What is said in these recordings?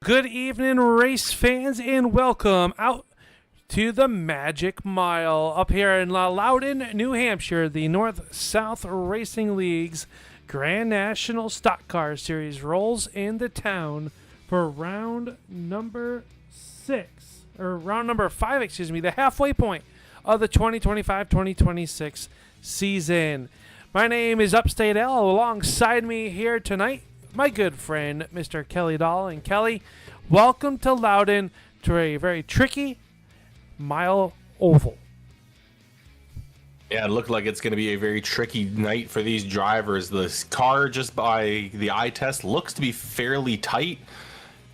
Good evening, race fans, and welcome out to the Magic Mile up here in Loudon, New Hampshire, the North-South Racing League's Grand National Stock Car Series rolls into town for round number 5, the halfway point of the 2025-2026 season. My name is Upstate Al. Alongside me here tonight, my good friend, Mr. Kelly Dahl. And Kelly, welcome to Loudon to a very tricky mile oval. Yeah, it looked like it's going to be a very tricky night for these drivers. The car, just by the eye test, looks to be fairly tight.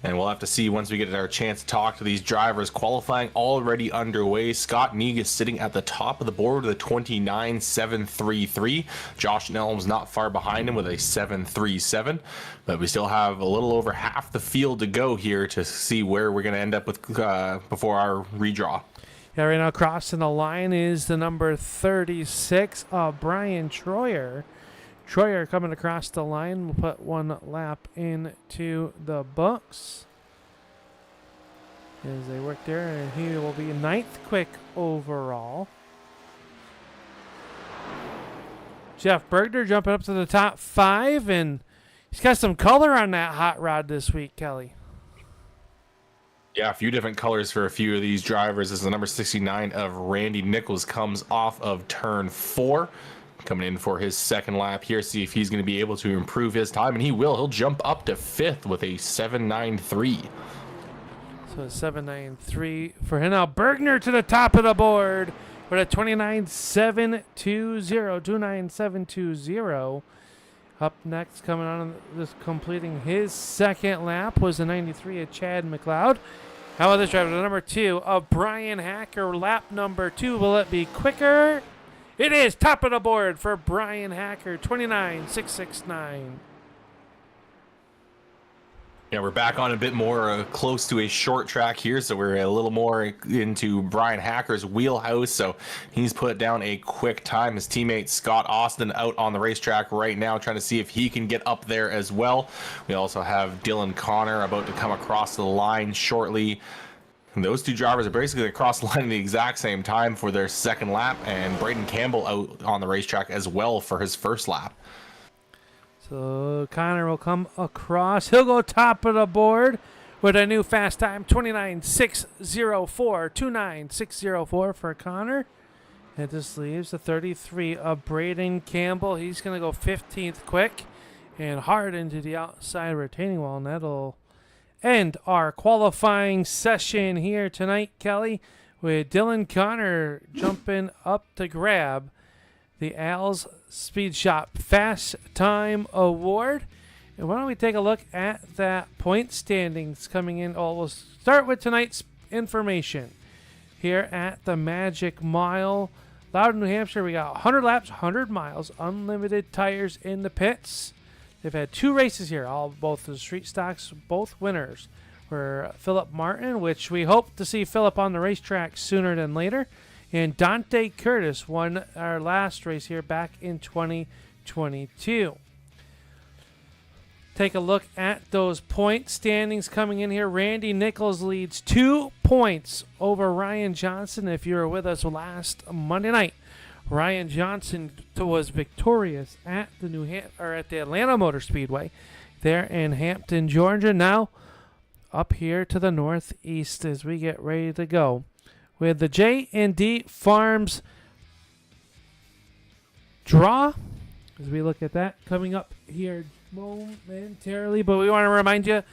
And we'll have to see once we get our chance to talk to these drivers. Qualifying already underway. Scott Negus sitting at the top of the board with a 29.733. Josh Nelms not far behind him with a 7.37. But we still have a little over half the field to go here to see where we're going to end up with before our redraw. Yeah, right now crossing the line is the number 36, Brian Troyer. Troyer coming across the line. We'll put one lap into the books as they work there, and he will be 9th quick overall. Jeff Bergner jumping up to the top 5, and he's got some color on that hot rod this week, Kelly. Yeah, a few different colors for a few of these drivers as the number 69 of Randy Nichols comes off of turn 4. Coming in for his second lap here, see if he's going to be able to improve his time, and he will. He'll jump up to 5th with a 7.93. So a 7.93 for him. Now Bergner to the top of the board with a 29.720. 29.720. Up next, coming on this, completing his second lap, was the 93 of Chad McLeod. How about this driver, the number 2 of Brian Hacker, lap number 2. Will it be quicker? It is top of the board for Brian Hacker, 29.669. Yeah, we're back on a bit more close to a short track here, so we're a little more into Brian Hacker's wheelhouse. So he's put down a quick time. His teammate Scott Austin out on the racetrack right now, trying to see if he can get up there as well. We also have Dylan Connor about to come across the line shortly. And those two drivers are basically across the line at the exact same time for their second lap, and Braden Campbell out on the racetrack as well for his first lap. So Connor will come across. He'll go top of the board with a new fast time, 29.604. 29.604 for Connor. And this leaves the 33 of Braden Campbell. He's going to go 15th quick and hard into the outside retaining wall, and that'll end our qualifying session here tonight, Kelly, with Dylan Connor jumping up to grab the Al's Speed Shop Fast Time Award. And why don't we take a look at that point standings coming in. Oh, we'll start with tonight's information here at the Magic Mile. Loudon, New Hampshire, we got 100 laps, 100 miles, unlimited tires in the pits. They've had 2 races here, both the street stocks, both winners were Philip Martin, which we hope to see Philip on the racetrack sooner than later. And Dante Curtis won our last race here back in 2022. Take a look at those point standings coming in here. Randy Nichols leads 2 points over Ryan Johnson. If you were with us last Monday night, Ryan Johnson was victorious at the at the Atlanta Motor Speedway there in Hampton, Georgia. Now up here to the northeast as we get ready to go with the J&D Farms draw as we look at that coming up here momentarily. But we want to remind you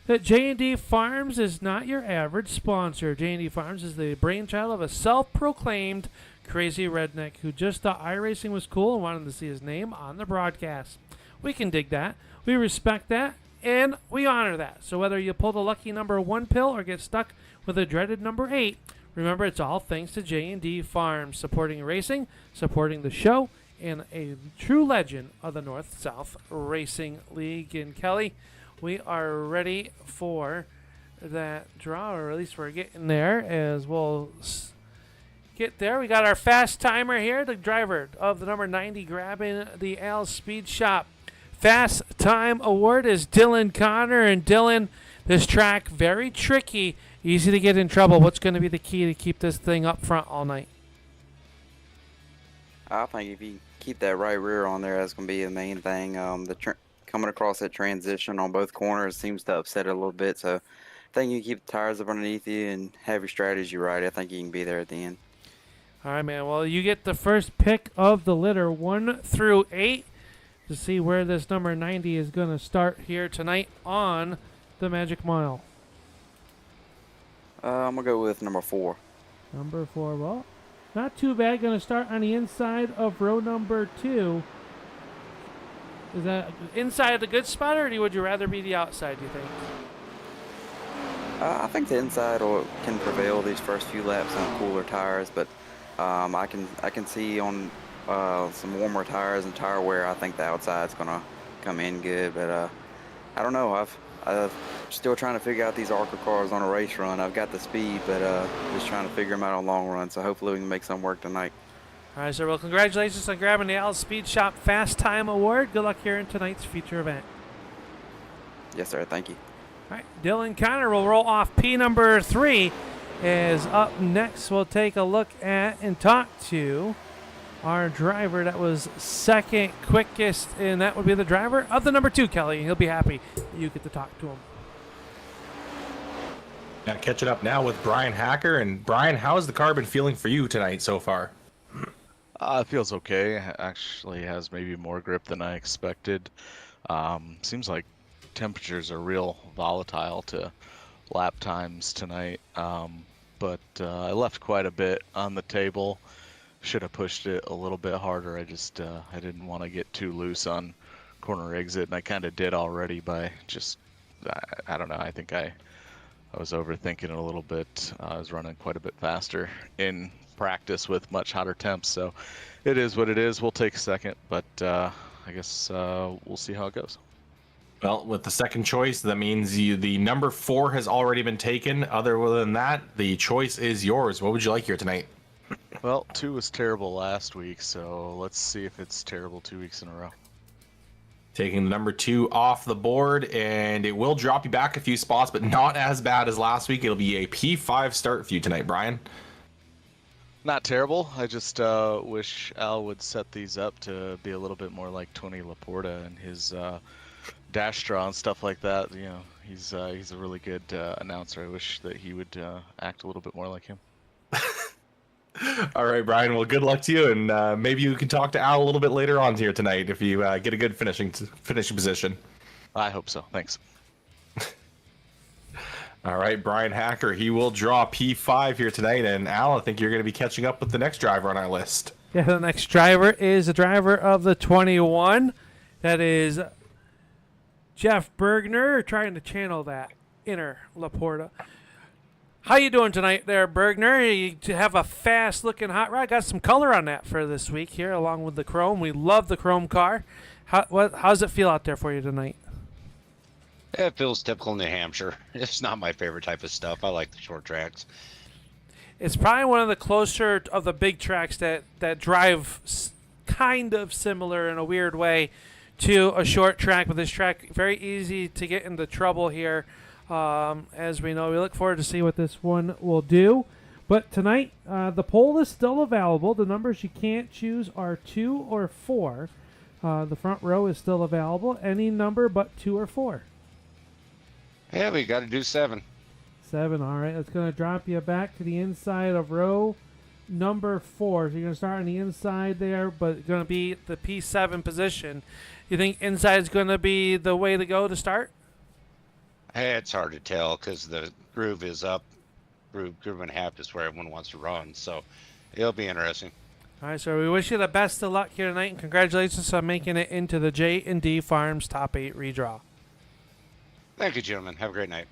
that J&D Farms is not your average sponsor. J&D Farms is the brainchild of a self-proclaimed crazy redneck who just thought iRacing was cool and wanted to see his name on the broadcast. We can dig that. We respect that. And we honor that. So whether you pull the lucky number 1 pill or get stuck with a dreaded number 8, remember it's all thanks to J&D Farms, supporting racing, supporting the show, and a true legend of the North-South Racing League. And Kelly, we are ready for that draw, or at least we're getting there as we'll get there. We got our fast timer here, the driver of the number 90 grabbing the Al Speed Shop Fast Time Award is Dylan Connor. And Dylan, this track, very tricky, easy to get in trouble. What's going to be the key to keep this thing up front all night? I think if you keep that right rear on there, that's going to be the main thing. Coming across that transition on both corners seems to upset it a little bit. So I think you keep the tires up underneath you and have your strategy right. I think you can be there at the end. All right, man. Well, you get the first pick of the litter, 1 through 8, to see where this number 90 is going to start here tonight on the Magic Mile. I'm going to go with number 4. Number 4, well, not too bad. Going to start on the inside of row number 2. Is that inside the good spot, or would you rather be the outside, do you think? I think the inside can prevail these first few laps on cooler tires, but I can see on some warmer tires and tire wear, I think the outside's going to come in good. But I don't know. I'm still trying to figure out these ARCA cars on a race run. I've got the speed, but just trying to figure them out on long run. So hopefully we can make some work tonight. All right, sir. Well, congratulations on grabbing the Al Speed Shop Fast Time Award. Good luck here in tonight's feature event. Yes, sir. Thank you. All right, Dylan Connor will roll off P number 3. Is up next. We'll take a look at and talk to our driver that was second quickest, and that would be the driver of the number 2, Kelly. He'll be happy that you get to talk to him. Now catching up now with Brian Hacker. And Brian, how's the car been feeling for you tonight so far? It feels okay. Actually has maybe more grip than I expected. Seems like temperatures are real volatile to lap times tonight. But I left quite a bit on the table. Should have pushed it a little bit harder. I just I didn't want to get too loose on corner exit, and I kind of did already by just I don't know. I think I was overthinking it a little bit. I was running quite a bit faster in practice with much hotter temps, so it is what it is. We'll take a second, but I guess we'll see how it goes. Well, with the second choice, that means the number 4 has already been taken. Other than that, the choice is yours. What would you like here tonight? Well, 2 was terrible last week, so let's see if it's terrible 2 weeks in a row. Taking the number 2 off the board, and it will drop you back a few spots, but not as bad as last week. It'll be a P5 start for you tonight, Brian. Not terrible. I just wish Al would set these up to be a little bit more like Tony Laporta and his dash straw and stuff like that. You know, he's a really good announcer. I wish that he would act a little bit more like him. All right, Brian. Well, good luck to you, and maybe you can talk to Al a little bit later on here tonight if you get a good finishing position. I hope so. Thanks. All right, Brian Hacker. He will draw P5 here tonight, and Al, I think you're going to be catching up with the next driver on our list. Yeah, the next driver is the driver of the 21. That is Jeff Bergner, trying to channel that inner Laporta. How you doing tonight there, Bergner? You have a fast-looking hot rod. Got some color on that for this week here, along with the chrome. We love the chrome car. How's it feel out there for you tonight? It feels typical New Hampshire. It's not my favorite type of stuff. I like the short tracks. It's probably one of the closer of the big tracks that drive kind of similar in a weird way to a short track. But this track, very easy to get into trouble here. As we know, we look forward to see what this one will do. But tonight, the poll is still available. The numbers you can't choose are 2 or 4. The front row is still available. Any number but 2 or 4. Yeah, we got to do 7. 7, all right. That's going to drop you back to the inside of row number 4. So you're going to start on the inside there, but it's going to be the P7 position. You think inside is going to be the way to go to start? Hey, it's hard to tell because the groove is up. Groove and a half is where everyone wants to run, so it'll be interesting. All right, so we wish you the best of luck here tonight, and congratulations on making it into the J&D Farms Top 8 redraw. Thank you, gentlemen. Have a great night.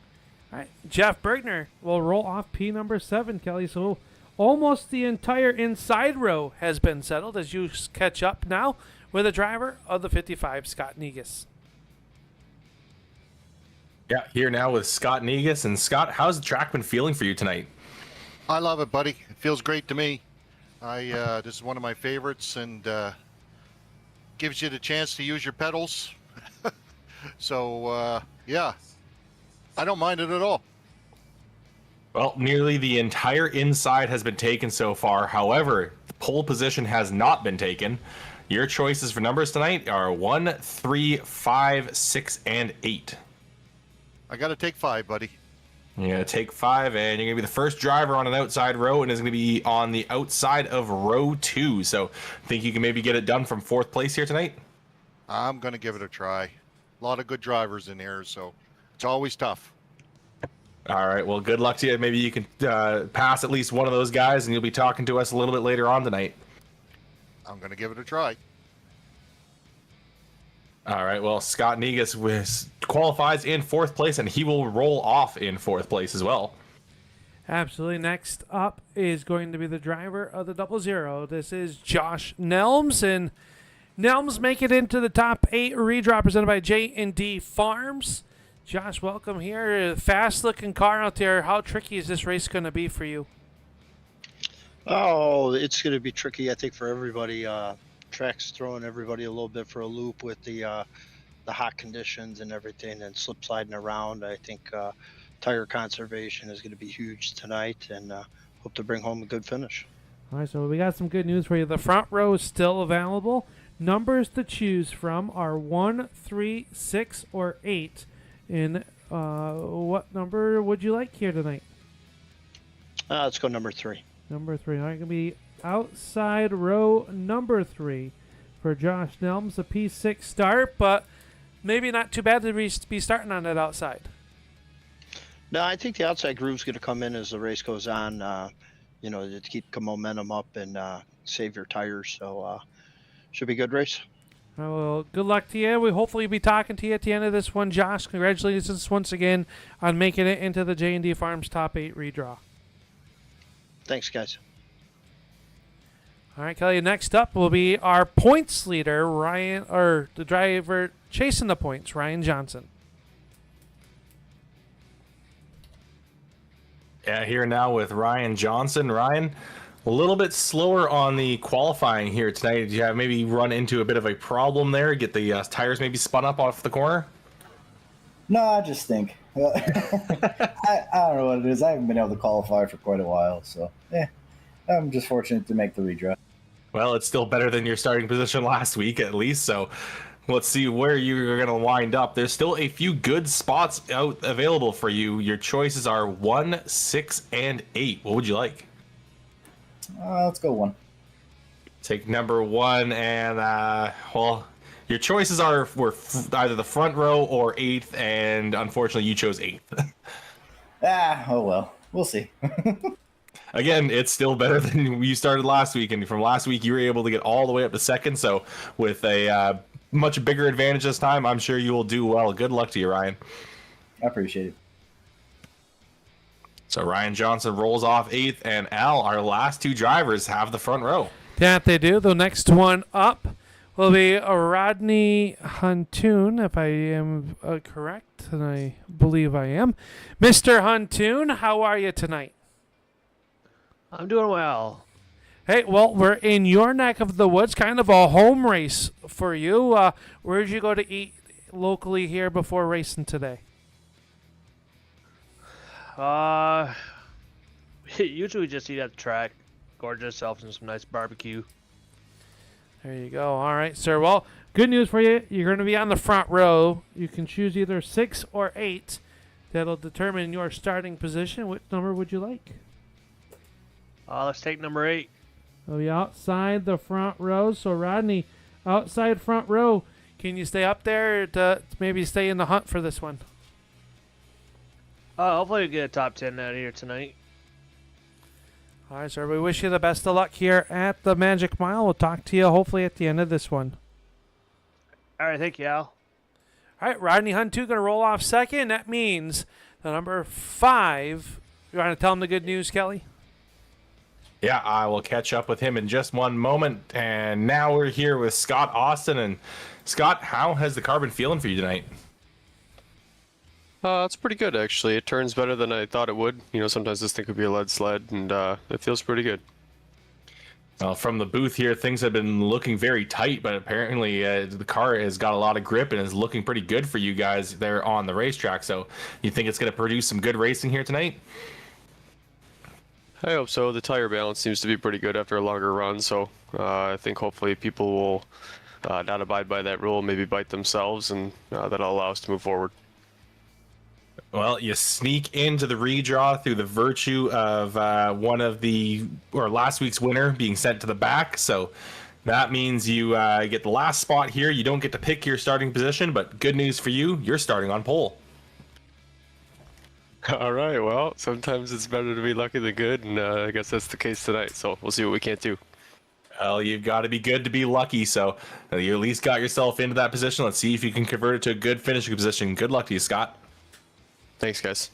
All right, Jeff Bergner will roll off P number 7, Kelly. So almost the entire inside row has been settled as you catch up now with the driver of the 55, Scott Negus. Yeah, here now with Scott Negus. And Scott, how's the track been feeling for you tonight? I love it, buddy. It feels great to me. This is one of my favorites, and gives you the chance to use your pedals So, yeah, I don't mind it at all. Well, nearly the entire inside has been taken so far. However, the pole position has not been taken. Your choices for numbers tonight are 1, 3, 5, 6, and 8. I got to take 5, buddy. You're going to take 5, and you're going to be the first driver on an outside row, and is going to be on the outside of row 2. So, think you can maybe get it done from 4th place here tonight? I'm going to give it a try. A lot of good drivers in here, so it's always tough. All right, well, good luck to you. Maybe you can pass at least one of those guys, and you'll be talking to us a little bit later on tonight. I'm going to give it a try. All right, well, Scott Negus qualifies in 4th place, and he will roll off in 4th place as well. Absolutely. Next up is going to be the driver of the 00. This is Josh Nelms, and Nelms make it into the top 8 redraw presented by J&D Farms. Josh, welcome here. Fast-looking car out there. How tricky is this race going to be for you? Oh, it's going to be tricky, I think, for everybody. Track's throwing everybody a little bit for a loop with the hot conditions and everything, and slip sliding around. I think tire conservation is going to be huge tonight, and hope to bring home a good finish. All right, so we got some good news for you. The front row is still available. Numbers to choose from are 1, 3, 6, or 8. And what number would you like here tonight? Let's go number 3. Number 3. All right, going to be outside row number 3 for Josh Nelms. A P6 start, but maybe not too bad to be starting on that outside. No, I think the outside groove's going to come in as the race goes on, to keep the momentum up and save your tires. So should be a good race. Well, good luck to you. We hopefully be talking to you at the end of this one, Josh. Congratulations once again on making it into the J&D Farms top 8 redraw. Thanks, guys. All right, Kelly. Next up will be our points leader, Ryan, or the driver chasing the points, Ryan Johnson. Yeah, here now with Ryan Johnson. Ryan, a little bit slower on the qualifying here tonight. Did you have maybe run into a bit of a problem there? Get the tires maybe spun up off the corner? No, I just think. I don't know what it is. I haven't been able to qualify for quite a while, so I'm just fortunate to make the redraw. Well, it's still better than your starting position last week, at least. So let's see where you're going to wind up. There's still a few good spots out available for you. Your choices are 1, 6, and 8. What would you like? Let's go 1. Take number 1, and your choices were either the front row or 8th, and unfortunately you chose 8th. Oh well, we'll see. Again, it's still better than you started last week, and from last week you were able to get all the way up to 2nd, so with a much bigger advantage this time, I'm sure you will do well. Good luck to you, Ryan. I appreciate it. So Ryan Johnson rolls off 8th, and Al, our last 2 drivers, have the front row. That they do. The next one up will be Rodney Huntoon, if I am correct, and I believe I am. Mr. Huntoon, how are you tonight? I'm doing well. Hey, well, we're in your neck of the woods, kind of a home race for you. Where did you go to eat locally here before racing today? Usually just eat at the track. Gorge yourself in some nice barbecue. There you go. All right, sir. Well, good news for you. You're going to be on the front row. You can choose either 6 or 8. That'll determine your starting position. What number would you like? Let's take number 8. It'll be outside the front row. So, Rodney, outside front row. Can you stay up there to maybe stay in the hunt for this one? Hopefully we get a top 10 out of here tonight. All right, sir. We wish you the best of luck here at the Magic Mile. We'll talk to you hopefully at the end of this one. All right, thank you, Al. All right, Rodney Hunt 2 going to roll off 2nd. That means the number 5. You want to tell him the good news, Kelly? Yeah, I will catch up with him in just one moment. And now we're here with Scott Austin. And Scott, how has the car been feeling for you tonight? It's pretty good, actually. It turns better than I thought it would. You know, sometimes this thing could be a lead sled, and it feels pretty good. Well, from the booth here, things have been looking very tight, but apparently the car has got a lot of grip and is looking pretty good for you guys there on the racetrack. So you think it's going to produce some good racing here tonight? I hope so. The tire balance seems to be pretty good after a longer run, so I think hopefully people will not abide by that rule, maybe bite themselves, and that'll allow us to move forward. Well, you sneak into the redraw through the virtue of last week's winner being sent to the back. So that means you get the last spot here. You don't get to pick your starting position, but good news for you, you're starting on pole. All right, well, sometimes it's better to be lucky than good, and I guess that's the case tonight, so we'll see what we can't do. Well, you've got to be good to be lucky, so you at least got yourself into that position. Let's see if you can convert it to a good finishing position. Good luck to you, Scott. Thanks, guys.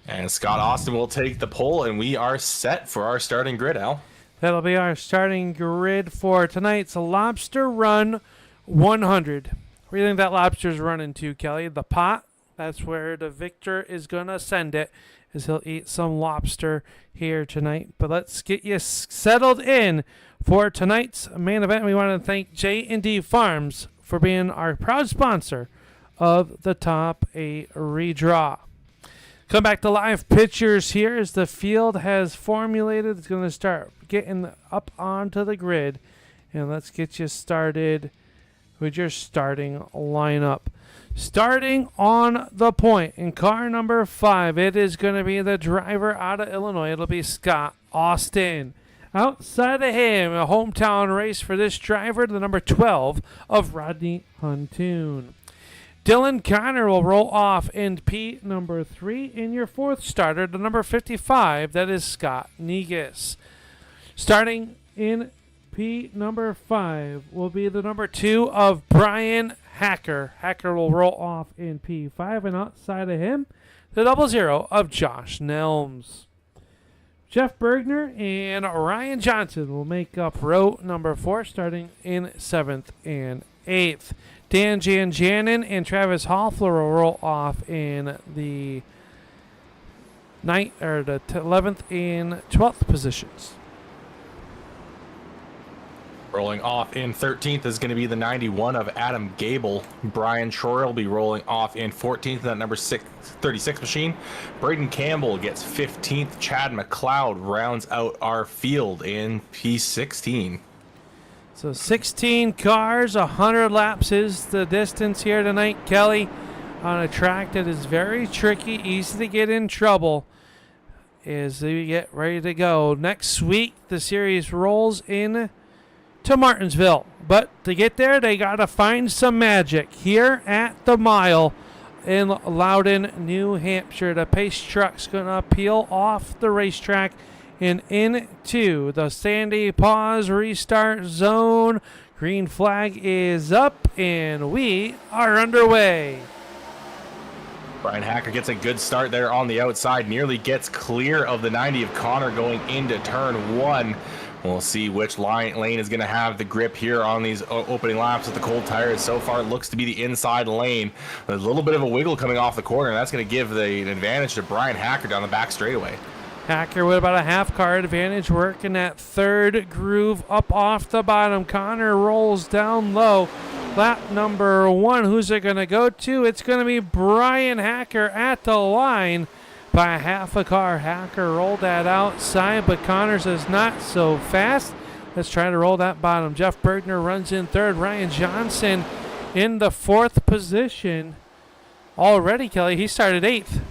And Scott Austin will take the pole, and we are set for our starting grid, Al. That'll be our starting grid for tonight's Lobster Run 100. Where do you think that lobster's running to, Kelly? The pot? That's where the victor is going to send it, as he'll eat some lobster here tonight. But let's get you settled in for tonight's main event. We want to thank J&D Farms for being our proud sponsor of the Top 8 redraw. Come back to live pictures here as the field has formulated. It's going to start getting up onto the grid. And let's get you started with your starting lineup. Starting on the point in car number 5, it is going to be the driver out of Illinois. It'll be Scott Austin. Outside of him, a hometown race for this driver, the number 12 of Rodney Huntoon. Dylan Connor will roll off in P number 3. In your 4th starter, the number 55, that is Scott Negus. Starting in P number 5 will be the number 2 of Brian Hacker. Hacker will roll off in P5, and outside of him, the 00 of Josh Nelms. Jeff Bergner and Ryan Johnson will make up row number 4, starting in 7th and 8th. Dan Janjanin and Travis Hoffler will roll off in the 11th and 12th positions. Rolling off in 13th is going to be the 91 of Adam Gebel. Brian Troyer will be rolling off in 14th in that number 36 machine. Braden Campbell gets 15th. Chad McLeod rounds out our field in P16. So 16 cars, 100 laps is the distance here tonight, Kelly, on a track that is very tricky, easy to get in trouble as we get ready to go. Next week, the series rolls in to Martinsville, but to get there, they got to find some magic here at the mile in Loudon, New Hampshire. The pace truck's going to peel off the racetrack and into the Sandy Paws restart zone. Green flag is up, and we are underway. Brian Hacker gets a good start there on the outside, nearly gets clear of the 90 of Connor going into turn 1. We'll see which lane is going to have the grip here on these opening laps with the cold tires. So far, it looks to be the inside lane. There's a little bit of a wiggle coming off the corner, and that's going to give an advantage to Brian Hacker down the back straightaway. Hacker with about a half car advantage, working that third groove up off the bottom. Connor rolls down low. Lap number 1, who's it going to go to? It's going to be Brian Hacker at the line by half a car. Hacker rolled that outside, but Connor says not so fast. Let's try to roll that bottom. Jeff Bergner runs in 3rd. Ryan Johnson in the 4th position. Already, Kelly, he started 8th.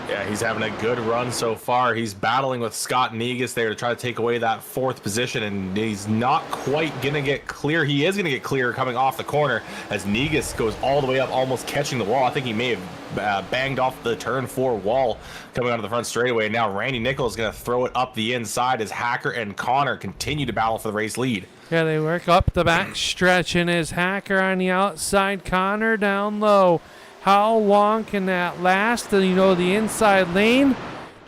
Yeah, he's having a good run so far. He's battling with Scott Negus there to try to take away that 4th position, and he's not quite going to get clear. He is going to get clear coming off the corner as Negus goes all the way up, almost catching the wall. I think he may have banged off the turn 4 wall coming out of the front straightaway. Now Randy Nichols is going to throw it up the inside as Hacker and Connor continue to battle for the race lead. Yeah, they work up the back stretch, and his Hacker on the outside, Connor down low. How long can that last? And the inside lane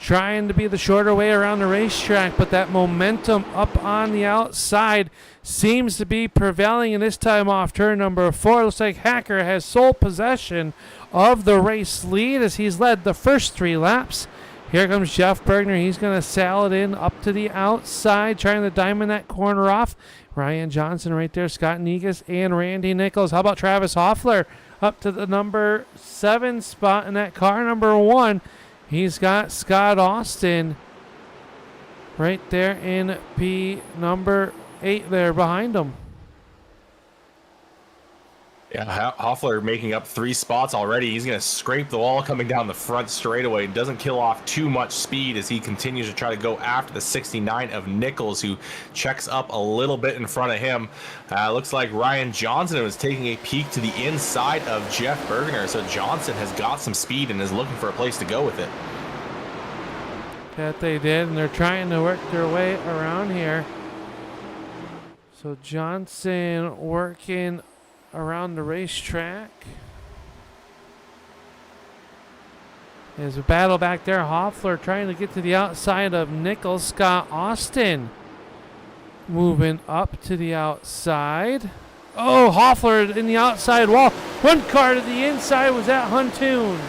trying to be the shorter way around the racetrack, but that momentum up on the outside seems to be prevailing, and this time off turn number 4. Looks like Hacker has sole possession of the race lead as he's led the first 3 laps. Here comes Jeff Bergner. He's going to sail it in up to the outside, trying to diamond that corner off. Ryan Johnson right there, Scott Negus, and Randy Nichols. How about Travis Hoffler up to the number 7 spot in that car number 1? He's got Scott Austin right there in P number 8 there behind him. Yeah, Hoffler making up 3 spots already. He's going to scrape the wall coming down the front straightaway. Doesn't kill off too much speed as he continues to try to go after the 69 of Nichols, who checks up a little bit in front of him. Looks like Ryan Johnson was taking a peek to the inside of Jeff Bergner. So Johnson has got some speed and is looking for a place to go with it. That they did, and they're trying to work their way around here. So Johnson working around the racetrack. There's a battle back there. Hoffler trying to get to the outside of Nichols. Scott Austin moving up to the outside. Oh, Hoffler in the outside wall. One car to the inside. Was that Huntoon?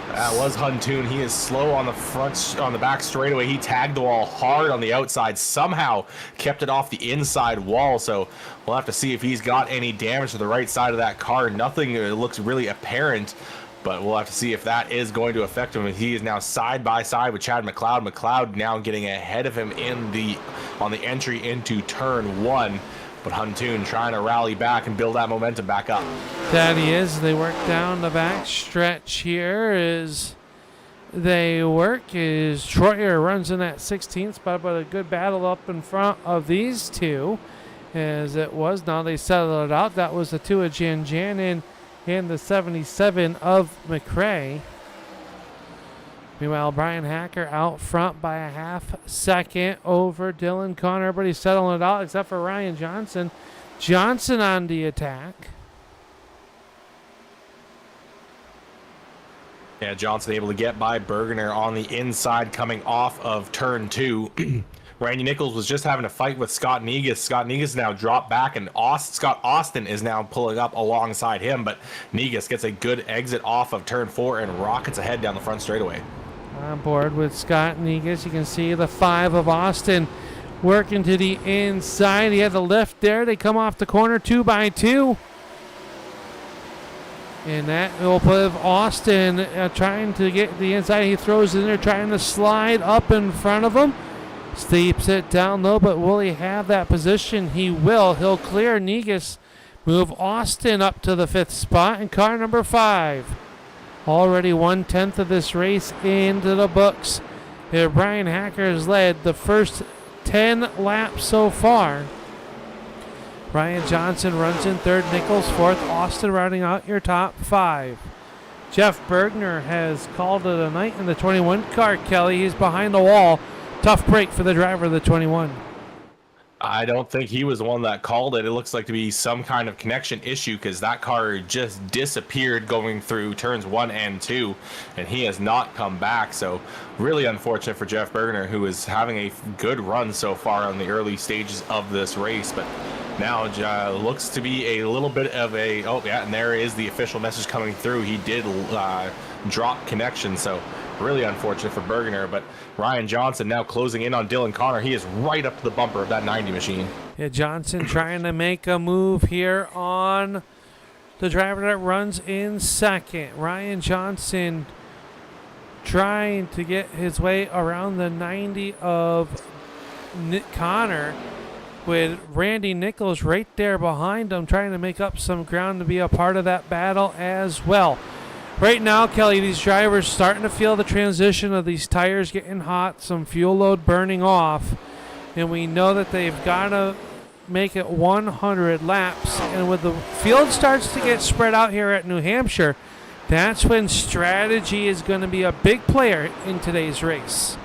That was Huntoon. He is slow on the front, on the back straightaway. He tagged the wall hard on the outside. Somehow kept it off the inside wall. So we'll have to see if he's got any damage to the right side of that car. Nothing looks really apparent, but we'll have to see if that is going to affect him. He is now side by side with Chad McLeod. McLeod now getting ahead of him on the entry into turn 1. But Huntoon trying to rally back and build that momentum back up. That he is. They work down the back stretch here as they work. As Troyer runs in that 16th spot, but a good battle up in front of these two as it was. Now they settle it out. That was the 2 of Jan Janin and the 77 of McRae. Meanwhile, Brian Hacker out front by a half second over Dylan Connor. Everybody's settling it out except for Ryan Johnson. Johnson on the attack. Yeah, Johnson able to get by Bergner on the inside coming off of turn 2. Randy Nichols was just having a fight with Scott Negus. Scott Negus now dropped back, and Scott Austin is now pulling up alongside him, but Negus gets a good exit off of turn 4 and rockets ahead down the front straightaway. On board with Scott Negus. You can see the 5 of Austin working to the inside. He had the lift there. They come off the corner 2 by 2. And that will put Austin trying to get the inside. He throws it in there, trying to slide up in front of him. Steeps it down low, but will he have that position? He will. He'll clear Negus, move Austin up to the 5th spot, and car number 5. Already 1/10 of this race into the books. Here, Brian Hacker has led the first 10 laps so far. Ryan Johnson runs in 3rd, Nichols 4th, Austin rounding out your top 5. Jeff Bergner has called it a night in the 21 car, Kelly. He's behind the wall. Tough break for the driver of the 21. I don't think he was the one that called it. It looks like to be some kind of connection issue because that car just disappeared going through turns 1 and 2, and he has not come back. So really unfortunate for Jeff Bergner, who is having a good run so far on the early stages of this race. But now looks to be a little bit of a, oh yeah, and there is the official message coming through. He did drop connection, so really unfortunate for Bergner. But Ryan Johnson now closing in on Dylan Connor. He is right up to the bumper of that 90 machine. Yeah, Johnson trying to make a move here on the driver that runs in 2nd. Ryan Johnson trying to get his way around the 90 of Connor, with Randy Nichols right there behind him, trying to make up some ground to be a part of that battle as well. Right now, Kelly, these drivers starting to feel the transition of these tires getting hot, some fuel load burning off, and we know that they've got to make it 100 laps. And when the field starts to get spread out here at New Hampshire, that's when strategy is going to be a big player in today's race.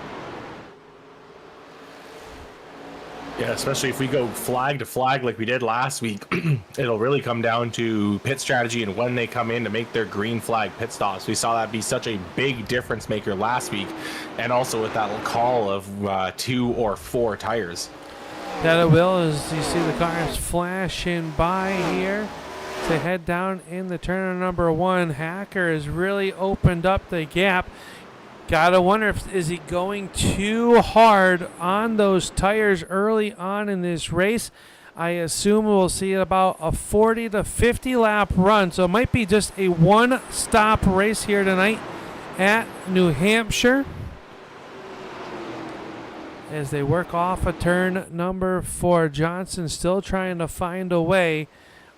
Yeah, especially if we go flag to flag like we did last week, it'll really come down to pit strategy and when they come in to make their green flag pit stops. We saw that be such a big difference maker last week, and also with that little call of 2 or 4 tires. That it will, as you see the cars flashing by here to head down in the turn of number 1. Hacker has really opened up the gap. Gotta wonder is he going too hard on those tires early on in this race. I assume we'll see about a 40 to 50 lap run, so it might be just a one-stop race here tonight at New Hampshire as they work off a turn number 4. Johnson still trying to find a way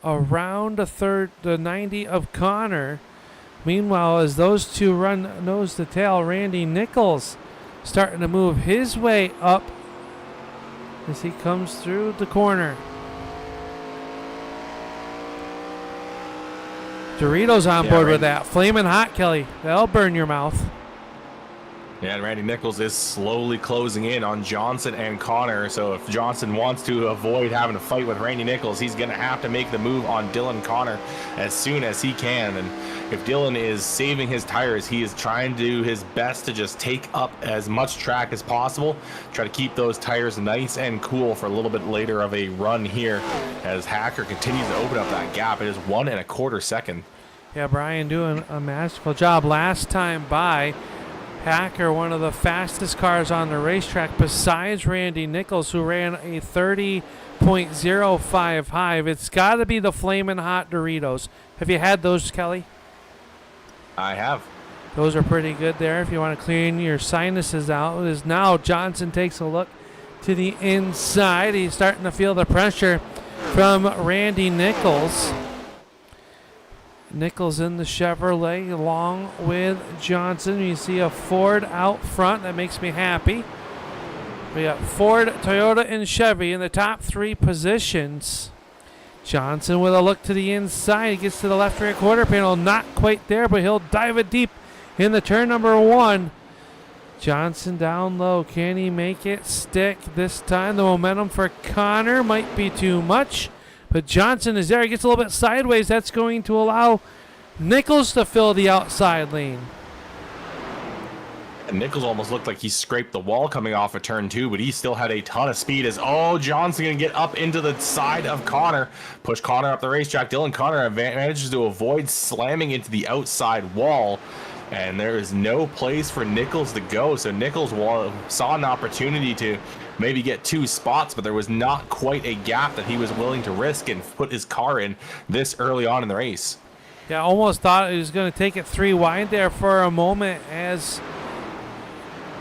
around the 90 of Connor. Meanwhile, as those two run nose to tail, Randy Nichols starting to move his way up as he comes through the corner. Doritos on board with that. Flaming hot, Kelly. That'll burn your mouth. Yeah, and Randy Nichols is slowly closing in on Johnson and Connor. So if Johnson wants to avoid having to fight with Randy Nichols, he's going to have to make the move on Dylan Connor as soon as he can. And if Dylan is saving his tires, he is trying to do his best to just take up as much track as possible, try to keep those tires nice and cool for a little bit later of a run here as Hacker continues to open up that gap. It is 1 1/4 seconds. Yeah, Brian doing a masterful job last time by. Hacker, one of the fastest cars on the racetrack besides Randy Nichols, who ran a 30.05 It's got to be the Flamin' Hot Doritos. Have you had those, Kelly? I have. Those are pretty good there if you want to clean your sinuses out. As now Johnson takes a look to the inside. He's starting to feel the pressure from Randy Nichols. Nichols in the Chevrolet along with Johnson. You see a Ford out front. That makes me happy. We got Ford, Toyota, and Chevy in the top 3 positions. Johnson with a look to the inside. He gets to the left rear quarter panel. Not quite there, but he'll dive it deep in the turn number 1. Johnson down low. Can he make it stick this time? The momentum for Connor might be too much. But Johnson is there. He gets a little bit sideways. That's going to allow Nichols to fill the outside lane. And Nichols almost looked like he scraped the wall coming off of turn 2, but he still had a ton of speed as, Johnson going to get up into the side of Connor. Push Connor up the racetrack. Dylan Connor manages to avoid slamming into the outside wall. And there is no place for Nichols to go. So Nichols saw an opportunity to maybe get 2 spots, but there was not quite a gap that he was willing to risk and put his car in this early on in the race. Yeah, almost thought he was going to take it 3 wide there for a moment as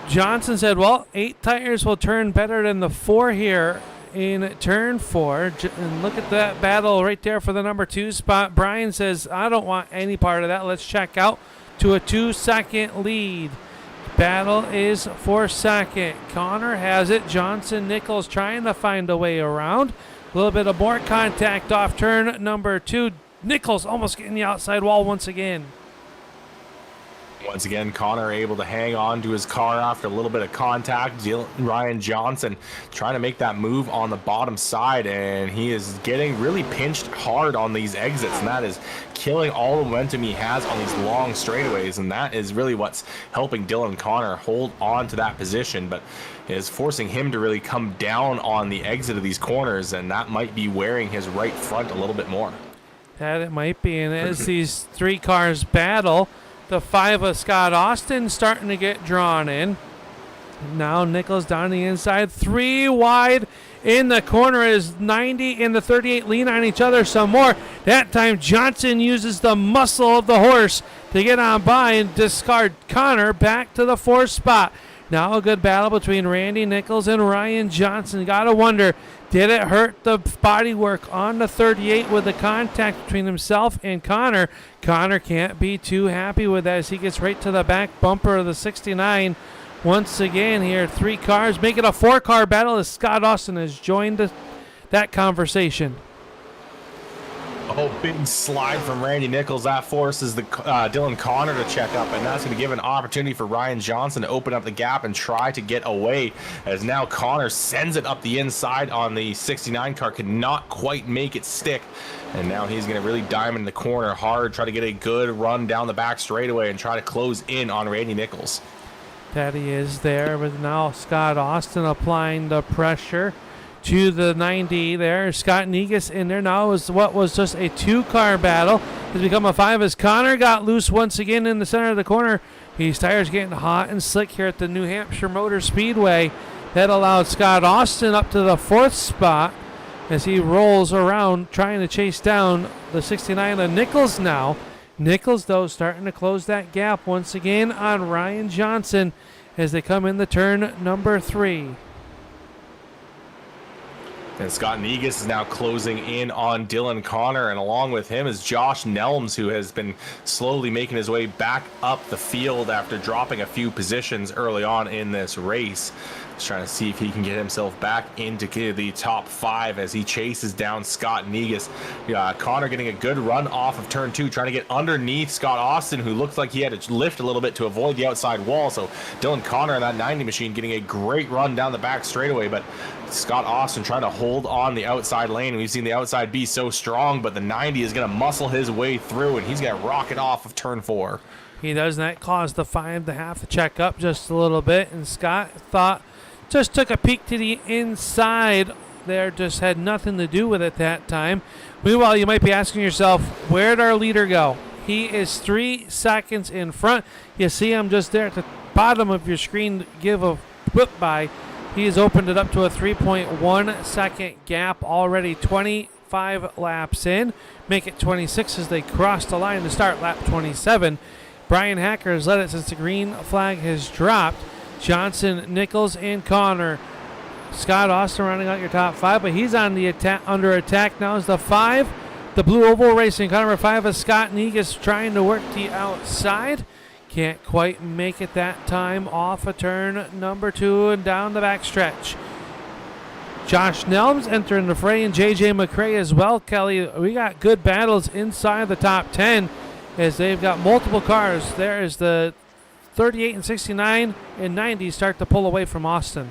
Johnson said, 8 tires will turn better than the 4 here in turn 4. And look at that battle right there for the number 2 spot. Brian says, I don't want any part of that. Let's check out to a 2-second lead. Battle is for second. Connor has it. Johnson, Nichols trying to find a way around. A little bit of more contact off turn number 2. Nichols almost getting the outside wall once again. Once again, Connor able to hang on to his car after a little bit of contact. Ryan Johnson trying to make that move on the bottom side, and he is getting really pinched hard on these exits, and that is killing all the momentum he has on these long straightaways, and that is really what's helping Dylan Connor hold on to that position, but is forcing him to really come down on the exit of these corners, and that might be wearing his right front a little bit more. That it might be, and as these 3 cars battle, the 5 of Scott Austin starting to get drawn in. Now Nichols down the inside. 3 wide in the corner as 90 and the 38 lean on each other some more. That time Johnson uses the muscle of the horse to get on by and discard Connor back to the 4th spot. Now a good battle between Randy Nichols and Ryan Johnson. Gotta wonder, did it hurt the bodywork on the 38 with the contact between himself and Connor? Connor can't be too happy with that as he gets right to the back bumper of the 69. Once again here, 3 cars, make it a 4-car battle as Scott Austin has joined that conversation. Oh, big slide from Randy Nichols. That forces the Dylan Connor to check up, and that's going to give an opportunity for Ryan Johnson to open up the gap and try to get away, as now Connor sends it up the inside on the 69 car, could not quite make it stick, and now he's going to really diamond the corner hard, try to get a good run down the back straightaway and try to close in on Randy Nichols. That he is there, but now Scott Austin applying the pressure to the 90 there. Scott Negus in there now is what was just a 2-car battle has become a 5 as Connor got loose once again in the center of the corner. His tires getting hot and slick here at the New Hampshire Motor Speedway. That allowed Scott Austin up to the 4th spot as he rolls around trying to chase down the 69 of Nichols now. Nichols, though, starting to close that gap once again on Ryan Johnson as they come in the turn number 3. And Scott Negus is now closing in on Dylan Connor, and along with him is Josh Nelms, who has been slowly making his way back up the field after dropping a few positions early on in this race. He's trying to see if he can get himself back into the top 5 as he chases down Scott Negus. Connor getting a good run off of turn 2, trying to get underneath Scott Austin, who looked like he had to lift a little bit to avoid the outside wall. So Dylan Connor in that 90 machine getting a great run down the back straightaway, but Scott Austin trying to hold on the outside lane. We've seen the outside be so strong, but the 90 is going to muscle his way through, and he's going to rocket off of turn 4. He does, and that caused the 5 to have to check up just a little bit, and Scott just took a peek to the inside there, just had nothing to do with it that time. Meanwhile, you might be asking yourself, where'd our leader go? He is 3 seconds in front. You see him just there at the bottom of your screen to give a whip by. He has opened it up to a 3.1 second gap already, 25 laps in. Make it 26 as they cross the line to start lap 27. Brian Hacker has led it since the green flag has dropped. Johnson, Nichols, and Connor. Scott Austin rounding out your top 5, but he's on the attack, under attack now is the 5. The Blue Oval Racing car number 5 is Scott Negus trying to work the outside. Can't quite make it that time off a turn number 2 and down the backstretch. Josh Nelms entering the fray and JJ McRae as well. Kelly, we got good battles inside the top 10 as they've got multiple cars. There is the 38 and 69 and 90 start to pull away from Austin.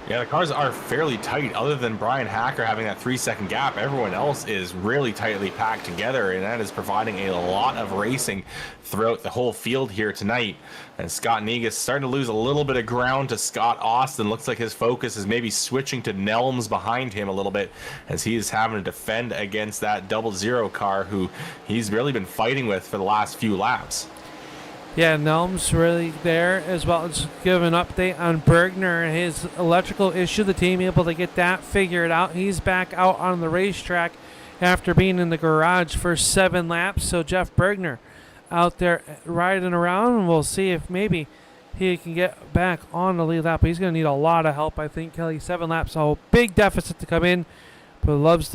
Yeah, the cars are fairly tight. Other than Brian Hacker having that 3-second gap, everyone else is really tightly packed together, and that is providing a lot of racing throughout the whole field here tonight. And Scott Negus starting to lose a little bit of ground to Scott Austin. Looks like his focus is maybe switching to Nelms behind him a little bit as he is having to defend against that 00 car who he's really been fighting with for the last few laps. Yeah, Nelms really there as well. Just give an update on Bergner and his electrical issue. The team able to get that figured out. He's back out on the racetrack after being in the garage for 7 laps. So Jeff Bergner out there riding around, and we'll see if maybe he can get back on the lead lap. But he's going to need a lot of help, I think, Kelly. 7 laps, so big deficit to come in. But loves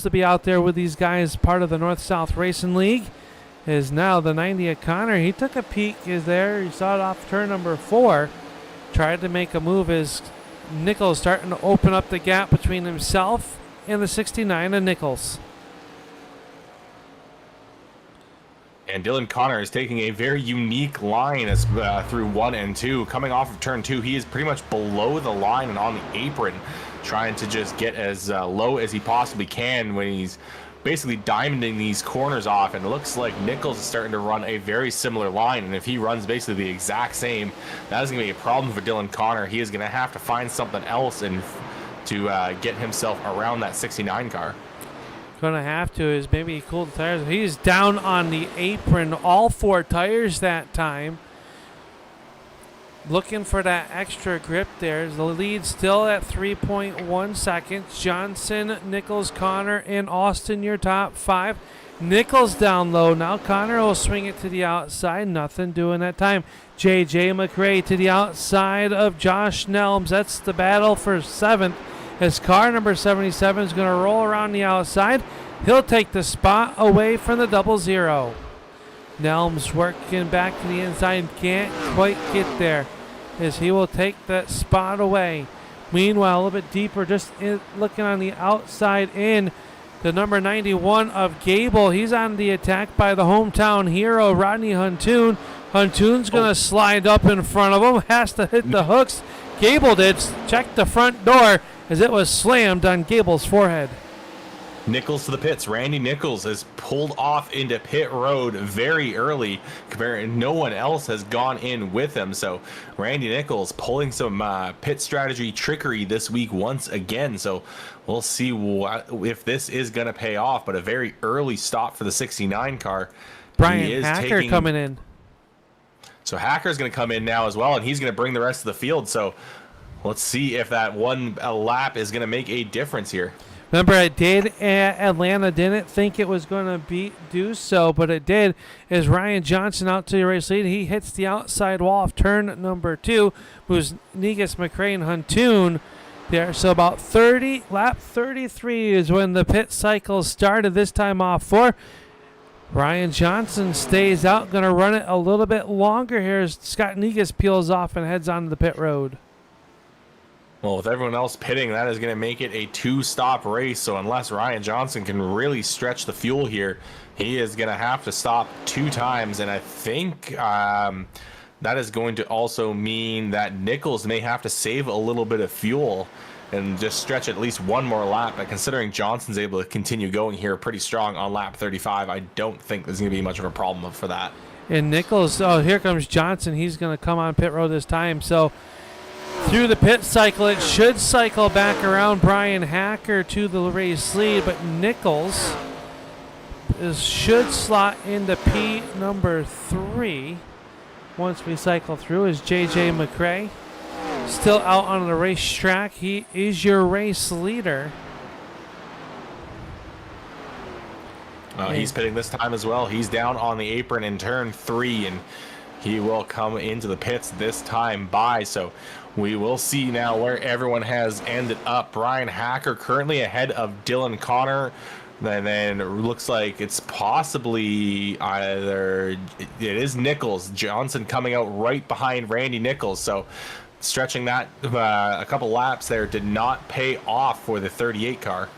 to be out there with these guys, part of the North-South Racing League. Is now the 90 of Connor. He took a peek, is there. He saw it off turn number 4. Tried to make a move as Nichols starting to open up the gap between himself and the 69 of Nichols. And Dylan Connor is taking a very unique line as through 1 and 2. Coming off of turn 2, he is pretty much below the line and on the apron, trying to just get as low as he possibly can when he's basically diamonding these corners off, and it looks like Nichols is starting to run a very similar line, and if he runs basically the exact same, that is going to be a problem for Dylan Connor. He is going to have to find something else and to get himself around that 69 car. Going to have to is maybe cool the tires. He's down on the apron, all 4 tires that time. Looking for that extra grip there. The lead still at 3.1 seconds. Johnson, Nichols, Connor, and Austin, your top 5. Nichols down low. Now Connor will swing it to the outside. Nothing doing that time. JJ McRae to the outside of Josh Nelms. That's the battle for 7th. As car number 77 is going to roll around the outside. He'll take the spot away from the 00. Nelms working back to the inside, can't quite get there as he will take that spot away. Meanwhile, a little bit deeper, just looking on the outside in, the number 91 of Gebel. He's on the attack by the hometown hero, Rodney Huntoon. Huntoon's going to slide up in front of him, has to hit the hooks. Gebel did. Check the front door as it was slammed on Gebel's forehead. Nichols to the pits. Randy Nichols has pulled off into pit road very early. No one else has gone in with him. So Randy Nichols pulling some pit strategy trickery this week once again. So we'll see if this is going to pay off. But a very early stop for the 69 car. Brian Hacker coming in. So Hacker's going to come in now as well, and he's going to bring the rest of the field. So let's see if that one lap is going to make a difference here. Remember, it did. Atlanta didn't think it was going to do so, but it did. As Ryan Johnson out to the race lead, he hits the outside wall of turn number 2, moves Negus, McRae, and Huntoon there. So about lap 33 is when the pit cycle started. This time off 4. Ryan Johnson stays out, going to run it a little bit longer here as Scott Negus peels off and heads onto the pit road. Well, with everyone else pitting, that is going to make it a 2-stop race. So unless Ryan Johnson can really stretch the fuel here, he is going to have to stop 2 times. And I think that is going to also mean that Nichols may have to save a little bit of fuel and just stretch at least one more lap. But considering Johnson's able to continue going here pretty strong on lap 35, I don't think there's going to be much of a problem for that. And Nichols, here comes Johnson. He's going to come on pit road this time. So through the pit cycle, it should cycle back around Brian Hacker to the race lead, but Nichols should slot into P number 3 once we cycle through. Is JJ McRae still out on the racetrack? He is your race leader. He's pitting this time as well. He's down on the apron in turn 3, and he will come into the pits this time so we will see now where everyone has ended up. Brian Hacker currently ahead of Dylan Connor. And then it looks like it's possibly it is Nichols. Johnson coming out right behind Randy Nichols. So stretching that a couple laps there did not pay off for the 38 car.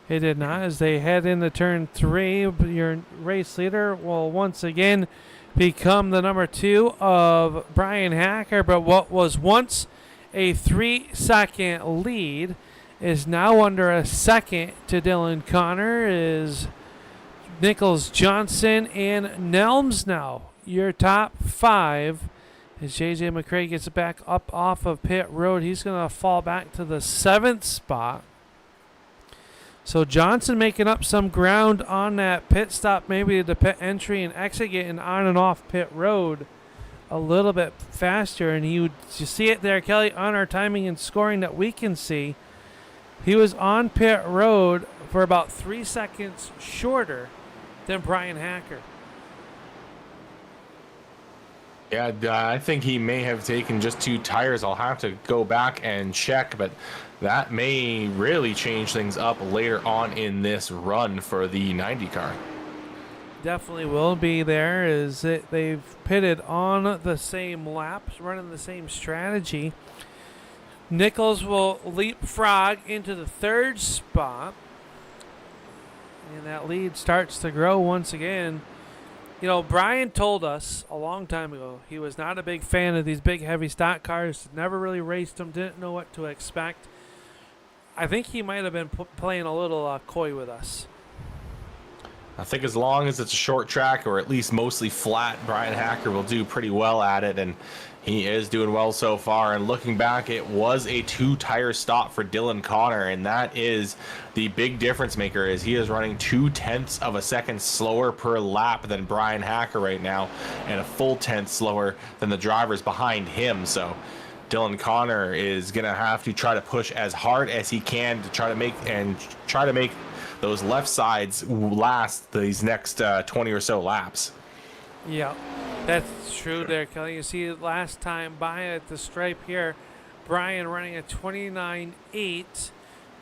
It did not, as they head into turn 3. Your race leader will once again become the number 2 of Brian Hacker, but what was once a 3-second lead is now under a second to Dylan Connor. Is Nichols, Johnson, and Nelms now your top 5. As JJ McRae gets back up off of pit road, he's going to fall back to the 7th spot. So Johnson making up some ground on that pit stop, maybe the pit entry and exit, getting on and off pit road a little bit faster. And you see it there, Kelly, on our timing and scoring that we can see. He was on pit road for about 3 seconds shorter than Brian Hacker. Yeah, I think he may have taken just 2 tires. I'll have to go back and check, but that may really change things up later on in this run for the 90 car. Definitely will be there. They've pitted on the same laps, running the same strategy. Nichols will leapfrog into the 3rd spot, and that lead starts to grow once again. You know, Brian told us a long time ago he was not a big fan of these big, heavy stock cars. Never really raced them, didn't know what to expect. I think he might have been playing a little coy with us. I think as long as it's a short track or at least mostly flat, Brian Hacker will do pretty well at it, and he is doing well so far. And looking back, it was a 2-tire stop for Dylan Connor, and that is the big difference maker. Is he is running 0.2 of a second slower per lap than Brian Hacker right now, and a full 10th slower than the drivers behind him. So Dylan Connor is gonna have to try to push as hard as he can to try to make those left sides last these next 20 or so laps. Yeah, that's true there, Kelly. You see last time by at the stripe here, Brian running a 29.8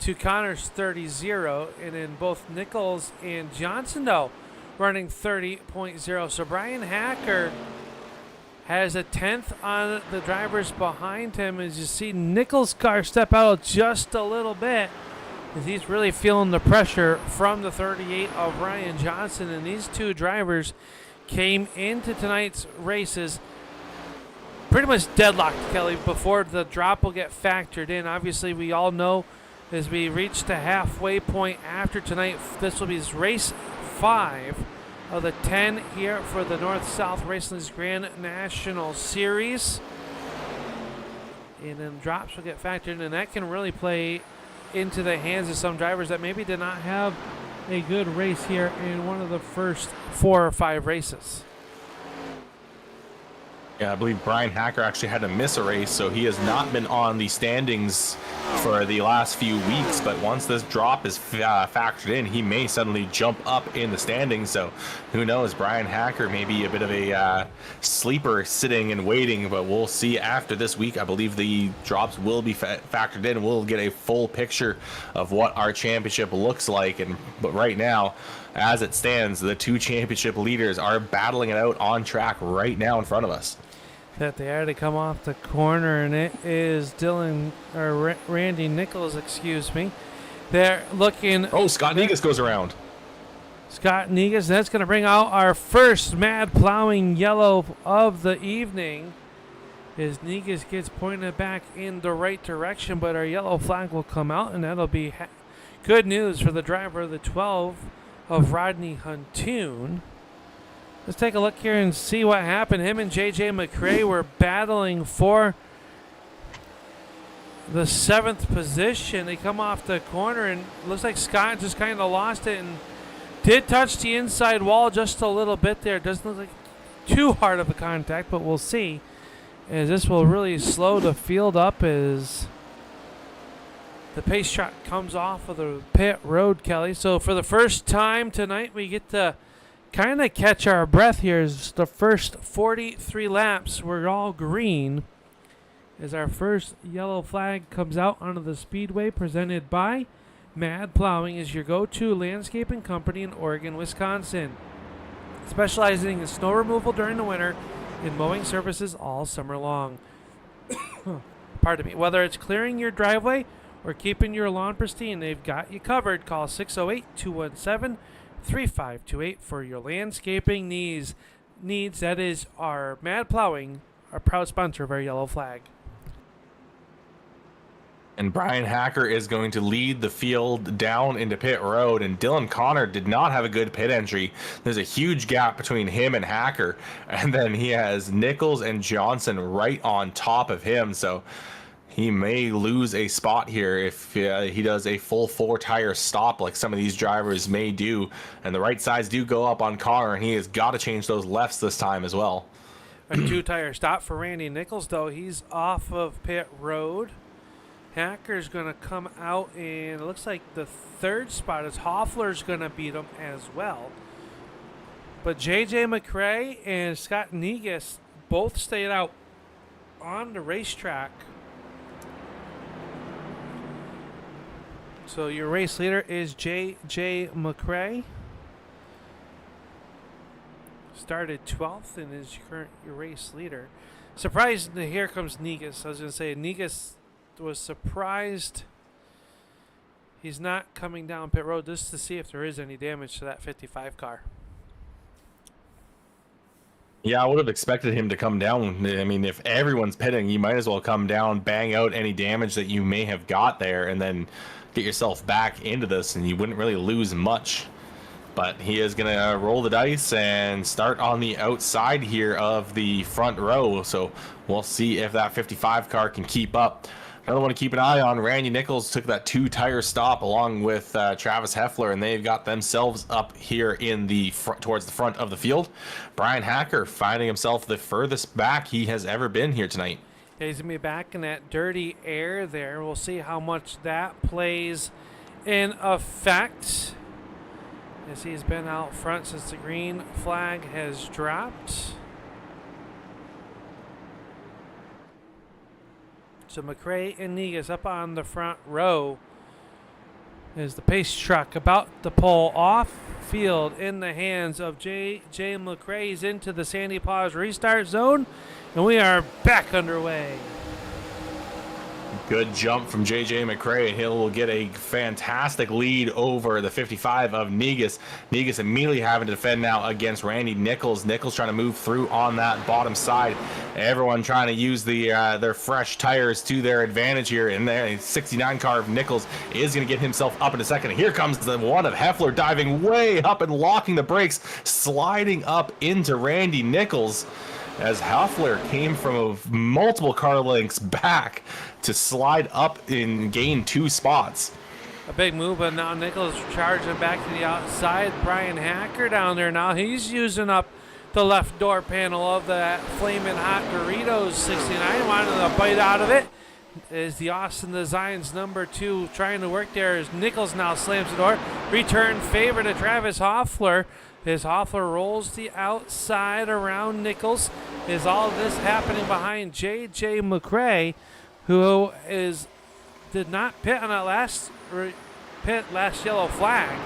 to Connor's 30.0, and then both Nichols and Johnson, though, running 30.0. So Brian Hacker has a 10th on the drivers behind him. As you see Nichols' car step out just a little bit, as he's really feeling the pressure from the 38 of Ryan Johnson. And these two drivers came into tonight's races pretty much deadlocked, Kelly, before the drop will get factored in. Obviously, we all know as we reach the halfway point after tonight, this will be race 5 of the 10 here for the North-South Racing's Grand National Series. And then drops will get factored in, and that can really play into the hands of some drivers that maybe did not have a good race here in one of the first 4 or 5 races. Yeah, I believe Brian Hacker actually had to miss a race, so he has not been on the standings for the last few weeks. But once this drop is factored in, he may suddenly jump up in the standings. So who knows? Brian Hacker may be a bit of a sleeper sitting and waiting, but we'll see after this week. I believe the drops will be factored in. We'll get a full picture of what our championship looks like. But right now, as it stands, the 2 championship leaders are battling it out on track right now in front of us. That they are to come off the corner, and it is Randy Nichols, excuse me. They're looking. Oh, Scott Negus goes around. Scott Negus, that's going to bring out our first mad plowing yellow of the evening. As Negus gets pointed back in the right direction, but our yellow flag will come out, and that'll be good news for the driver of the 12 of Rodney Huntoon. Let's take a look here and see what happened. Him and J.J. McCrae were battling for the 7th position. They come off the corner, and looks like Scott just kind of lost it and did touch the inside wall just a little bit there. Doesn't look like too hard of a contact, but we'll see. As this will really slow the field up as the pace truck comes off of the pit road, Kelly. So for the first time tonight, we get to kind of catch our breath here. As the first 43 laps were all green, as our first yellow flag comes out onto the speedway, presented by Mad Plowing, is your go-to landscaping company in Oregon, Wisconsin, specializing in snow removal during the winter and mowing services all summer long. Pardon me. Whether it's clearing your driveway or keeping your lawn pristine, they've got you covered. Call 608-217-3528 for your landscaping needs. That is our Mad Plowing, our proud sponsor of our yellow flag. And Brian Hacker is going to lead the field down into pit road, and Dylan Connor did not have a good pit entry. There's a huge gap between him and Hacker, and then he has Nichols and Johnson right on top of him, so he may lose a spot here if he does a full 4-tire stop like some of these drivers may do. And the right sides do go up on Connor, and he has got to change those lefts this time as well. A 2-tire stop for Randy Nichols, though. He's off of pit road. Hacker's going to come out, and it looks like the 3rd spot is Hoffler's going to beat him as well. But J.J. McCrae and Scott Negus both stayed out on the racetrack. So your race leader is J.J. McCrae. Started 12th and is your race leader. Surprised, here comes Negus. I was going to say, Negus was surprised he's not coming down pit road just to see if there is any damage to that 55 car. Yeah, I would have expected him to come down. I mean, if everyone's pitting, you might as well come down, bang out any damage that you may have got there, and then get yourself back into this, and you wouldn't really lose much. But he is going to roll the dice and start on the outside here of the front row, so we'll see if that 55 car can keep up. Another one to keep an eye on, Randy Nichols took that 2-tire stop along with Travis Heffler, and they've got themselves up here in the towards the front of the field. Brian Hacker finding himself the furthest back he has ever been here tonight. Yeah, he's going to be back in that dirty air there. We'll see how much that plays in effect, as he's been out front since the green flag has dropped. So McCrae and Negus up on the front row as the pace truck about to pull off field in the hands of J.J. McCrae. He's into the Sandy Paws restart zone, and we are back underway. Good jump from JJ McRae. He'll get a fantastic lead over the 55 of Negus. Negus immediately having to defend now against Randy Nichols. Nichols trying to move through on that bottom side. Everyone trying to use their fresh tires to their advantage here. And the 69 car of Nichols is going to get himself up in a second. Here comes the one of Heffler diving way up and locking the brakes, sliding up into Randy Nichols, as Heffler came from multiple car lengths back to slide up and gain 2 spots. A big move, but now Nichols charging back to the outside. Brian Hacker down there now. He's using up the left door panel of that Flamin' Hot Doritos 69. Wanted to bite out of it. Is the Austin Designs number 2 trying to work there as Nichols now slams the door. Return favor to Travis Hoffler. As Hoffler rolls the outside around Nichols. Is all of this happening behind JJ McRae, who did not pit on that last yellow flag.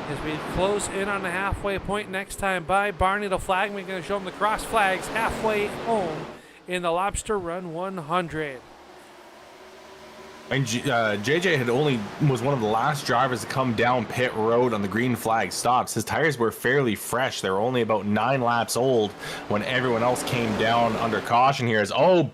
As we close in on the halfway point next time by Barney the flag, we're going to show him the cross flags halfway home in the Lobster Run 100. And JJ was one of the last drivers to come down pit road on the green flag stops. His tires were fairly fresh. They were only about 9 laps old when everyone else came down under caution here.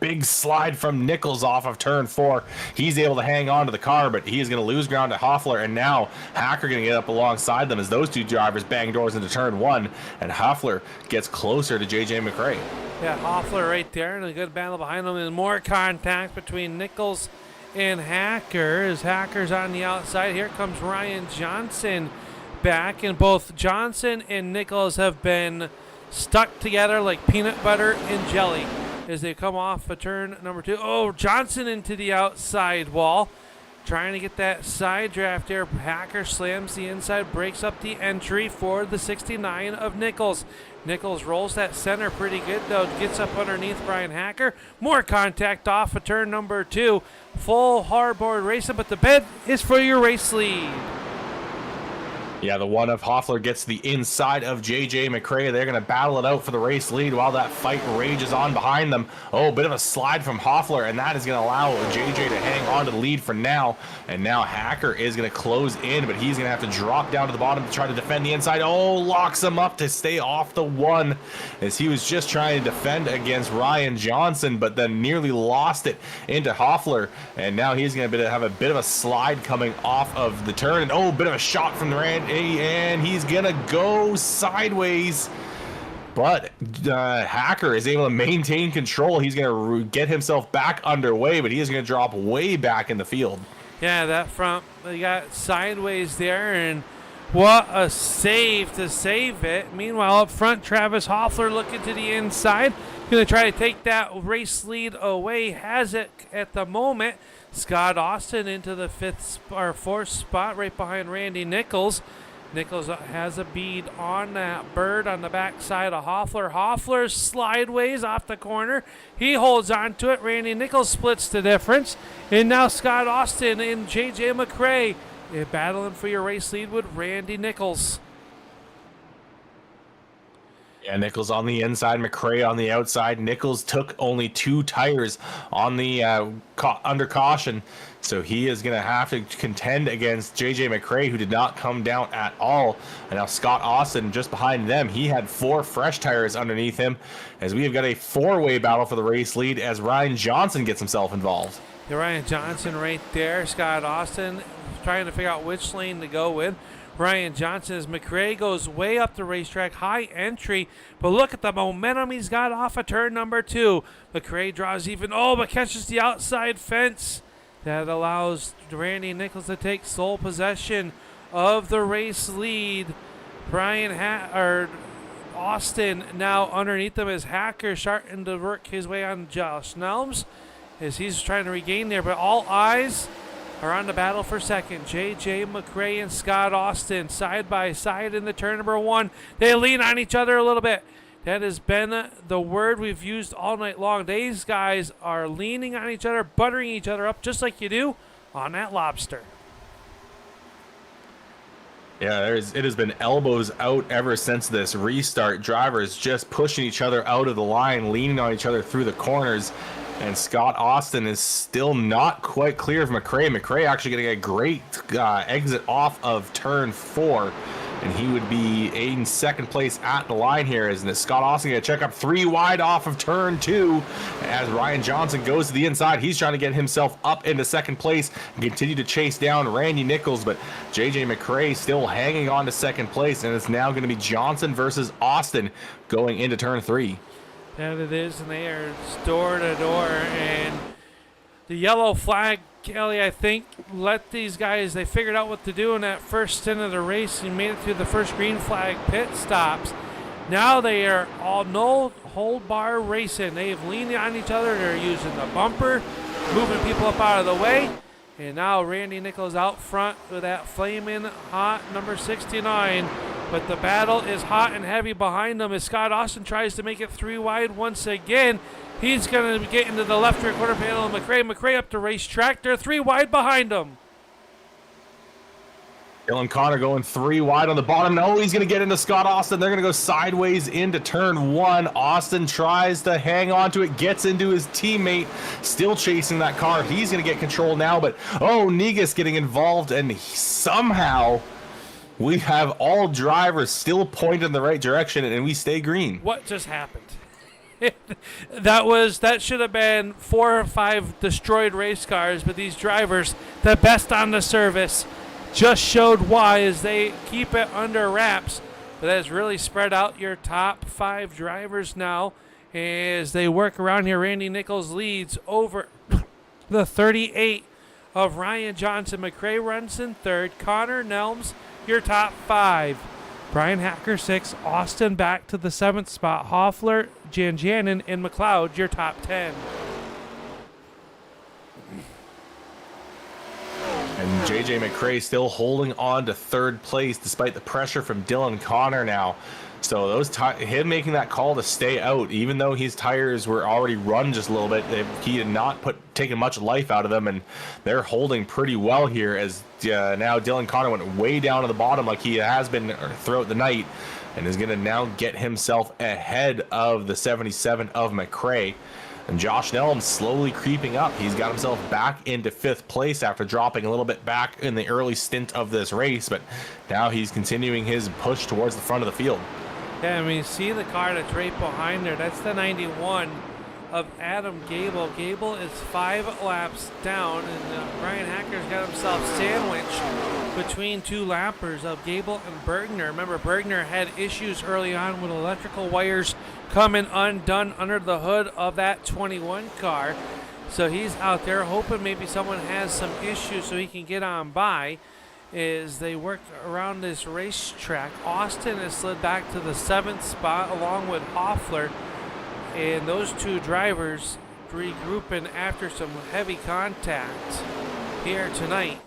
Big slide from Nichols off of turn 4. He's able to hang on to the car, but he is going to lose ground to Hoffler, and now Hacker going to get up alongside them as those 2 drivers bang doors into turn 1, and Hoffler gets closer to JJ McRae. Yeah, Hoffler right there, and a good battle behind him, and more contact between Nichols and Hacker. As Hacker's on the outside, here comes Ryan Johnson back, and both Johnson and Nichols have been stuck together like peanut butter and jelly as they come off of turn number 2. Johnson into the outside wall, trying to get that side draft there. Hacker slams the inside, breaks up the entry for the 69 of Nichols. Nichols rolls that center pretty good, though. Gets up underneath Brian Hacker. More contact off of turn number 2. Full hardboard racing, but the bed is for your race lead. Yeah, the one of Hoffler gets the inside of JJ McRae. They're going to battle it out for the race lead while that fight rages on behind them. Bit of a slide from Hoffler, and that is going to allow JJ to hang on to the lead for now. And now Hacker is going to close in, but he's going to have to drop down to the bottom to try to defend the inside. Locks him up to stay off the 1 as he was just trying to defend against Ryan Johnson, but then nearly lost it into Hoffler. And now he's going to have a bit of a slide coming off of the turn. And bit of a shot from the and he's gonna go sideways, but Hacker is able to maintain control. He's gonna get himself back underway, but he is gonna drop way back in the field. Yeah, that front, they got sideways there, and what a save to save it. Meanwhile, up front, Travis Hoffler looking to the inside, gonna try to take that race lead away. Has it at the moment. Scott Austin into the 4th spot right behind Randy Nichols. Nichols has a bead on that bird on the backside of Hoffler. Hoffler slideways off the corner. He holds on to it. Randy Nichols splits the difference. And now Scott Austin and JJ McRae battling for your race lead with Randy Nichols. Yeah, Nichols on the inside, McRae on the outside. Nichols took only 2 tires on the under caution, so he is going to have to contend against JJ McRae, who did not come down at all. And now Scott Austin just behind them. He had 4 fresh tires underneath him, as we have got a 4-way battle for the race lead as Ryan Johnson gets himself involved. Yeah, Ryan Johnson right there. Scott Austin trying to figure out which lane to go with. Ryan Johnson as McRae goes way up the racetrack, high entry, but look at the momentum he's got off of turn number 2. McRae draws even, but catches the outside fence. That allows Randy Nichols to take sole possession of the race lead. Austin now underneath them as Hacker starting to work his way on Josh Nelms as he's trying to regain there, but all eyes are on the battle for second. JJ McRae and Scott Austin side by side in the turn number 1. They lean on each other a little bit. That has been the word we've used all night long. These guys are leaning on each other, buttering each other up, just like you do on that lobster. Yeah, it has been elbows out ever since this restart. Drivers just pushing each other out of the line, leaning on each other through the corners. And Scott Austin is still not quite clear of McRae. McRae actually getting a great exit off of turn 4. And he would be in second place at the line here. Isn't it? Scott Austin going to check up 3 wide off of turn 2 as Ryan Johnson goes to the inside. He's trying to get himself up into second place and continue to chase down Randy Nichols. But JJ McRae still hanging on to second place. And it's now going to be Johnson versus Austin going into turn 3. That it is, and they are door to door. And the yellow flag, Kelly, I think, let these guys, they figured out what to do in that first stint of the race and made it through the first green flag pit stops. Now they are all no hold bar racing. They've leaned on each other. They're using the bumper, moving people up out of the way. And now Randy Nichols out front with that flaming hot number 69. But the battle is hot and heavy behind them as Scott Austin tries to make it 3 wide once again. He's going to get into the left rear quarter panel of McRae. McRae up the racetrack. They're 3 wide behind him. Dylan Connor going 3 wide on the bottom. No, he's going to get into Scott Austin. They're going to go sideways into turn 1. Austin tries to hang on to it, gets into his teammate, still chasing that car. He's going to get control now, but Negus getting involved, and somehow we have all drivers still pointed in the right direction, and we stay green. What just happened? That should have been 4 or 5 destroyed race cars, but these drivers, the best on the service, just showed why as they keep it under wraps. But that has really spread out your top 5 drivers now as they work around here. Randy Nichols leads over the 38 of Ryan Johnson. McRae runs in 3rd. Connor Nelms, your top 5. Brian Hacker 6. Austin back to the 7th spot. Hoffler, Janjanin, and McLeod, your top 10. And JJ McRae still holding on to 3rd place despite the pressure from Dylan Connor now. So him making that call to stay out, even though his tires were already run just a little bit, he had not taken much life out of them, and they're holding pretty well here as now Dylan Connor went way down to the bottom like he has been throughout the night and is going to now get himself ahead of the 77 of McRae. And Josh Nelms slowly creeping up. He's got himself back into 5th place after dropping a little bit back in the early stint of this race, but now he's continuing his push towards the front of the field. Yeah, I mean, see the car that's right behind there. That's the 91 of Adam Gebel. Gebel is 5 laps down, and Brian Hacker's got himself sandwiched between 2 lappers of Gebel and Bergner. Remember, Bergner had issues early on with electrical wires coming undone under the hood of that 21 car. So he's out there hoping maybe someone has some issues so he can get on by. As they work around this racetrack, Austin has slid back to the 7th spot along with Hoffler, and those 2 drivers regrouping after some heavy contact here tonight.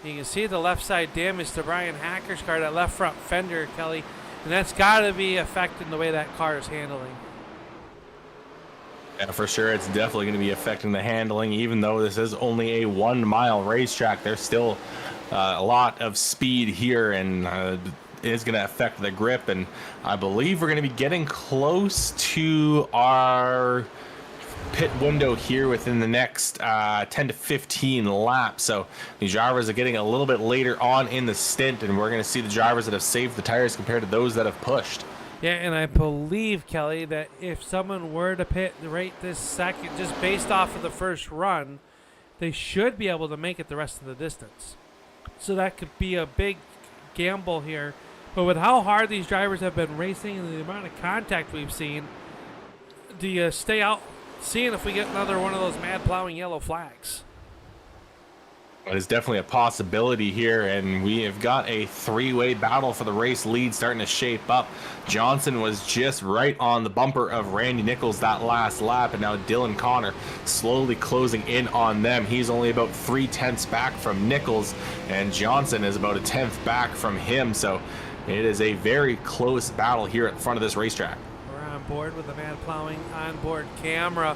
You can see the left side damage to Brian Hacker's car, that left front fender, Kelly, and that's got to be affecting the way that car is handling. Yeah, for sure, it's definitely going to be affecting the handling. Even though this is only a 1-mile racetrack, there's still a lot of speed here, and it is going to affect the grip. And I believe we're going to be getting close to our pit window here within the next 10 to 15 laps. So these drivers are getting a little bit later on in the stint, and we're going to see the drivers that have saved the tires compared to those that have pushed. Yeah, and I believe, Kelly, that if someone were to pit right this second, just based off of the first run, they should be able to make it the rest of the distance. So that could be a big gamble here. But with how hard these drivers have been racing and the amount of contact we've seen, do you stay out seeing if we get another one of those mad plowing yellow flags? It's definitely a possibility here, and we have got a 3-way battle for the race lead starting to shape up. Johnson was just right on the bumper of Randy Nichols that last lap, and now Dylan Connor slowly closing in on them. He's only about 3/10 back from Nichols, and Johnson is about 1/10 back from him, so it is a very close battle here at the front of this racetrack. We're on board with the mad plowing onboard camera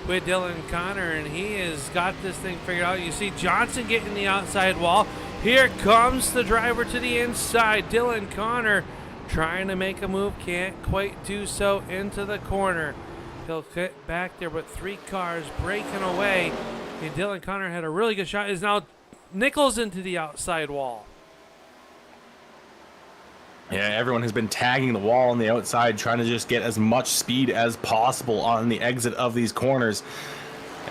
with Dylan Connor, and he has got this thing figured out. You see Johnson getting the outside wall. Here comes the driver to the inside. Dylan Connor trying to make a move, can't quite do so into the corner. He'll get back there with 3 cars breaking away. And Dylan Connor had a really good shot. Is now Nichols into the outside wall. Yeah, everyone has been tagging the wall on the outside, trying to just get as much speed as possible on the exit of these corners.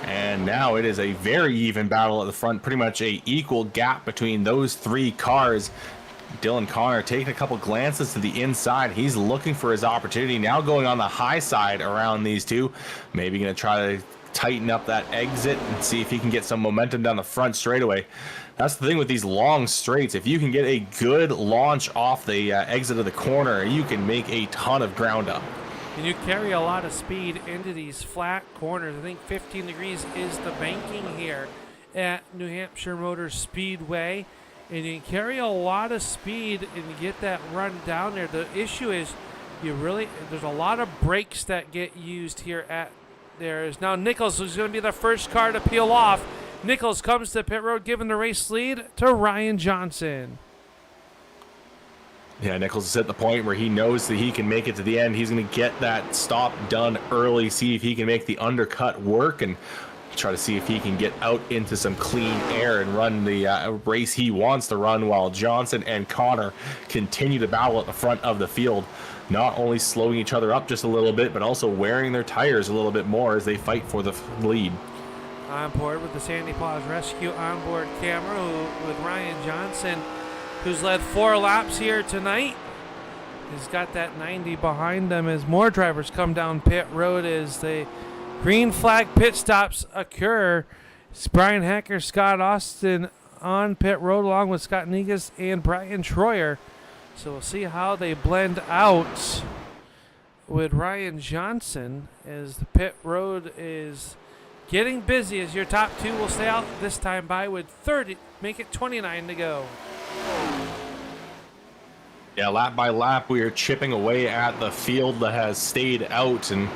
And now it is a very even battle at the front, pretty much a equal gap between those 3 cars. Dylan Connor taking a couple glances to the inside. He's looking for his opportunity. Now going on the high side around these two. Maybe going to try to tighten up that exit and see if he can get some momentum down the front straightaway. That's the thing with these long straights. If you can get a good launch off the exit of the corner, you can make a ton of ground up. And you carry a lot of speed into these flat corners. I think 15 degrees is the banking here at New Hampshire Motor Speedway. And you carry a lot of speed and you get that run down there. The issue is there's a lot of brakes that get used here at there. Is now Nichols, who's going to be the first car to peel off. Nichols comes to pit road, giving the race lead to Ryan Johnson. Yeah, Nichols is at the point where he knows that he can make it to the end. He's going to get that stop done early, see if he can make the undercut work, and try to see if he can get out into some clean air and run the race he wants to run, while Johnson and Connor continue to battle at the front of the field, not only slowing each other up just a little bit, but also wearing their tires a little bit more as they fight for the lead. On board with the Sandy Paws Rescue onboard camera with Ryan Johnson, who's led 4 laps here tonight. He's got that 90 behind him as more drivers come down pit road as the green flag pit stops occur. It's Brian Hacker, Scott Austin on pit road along with Scott Negus and Brian Troyer. So we'll see how they blend out with Ryan Johnson as the pit road is getting busy, as your top 2 will stay out this time by with 30, make it 29 to go. Yeah, lap by lap, we are chipping away at the field that has stayed out, and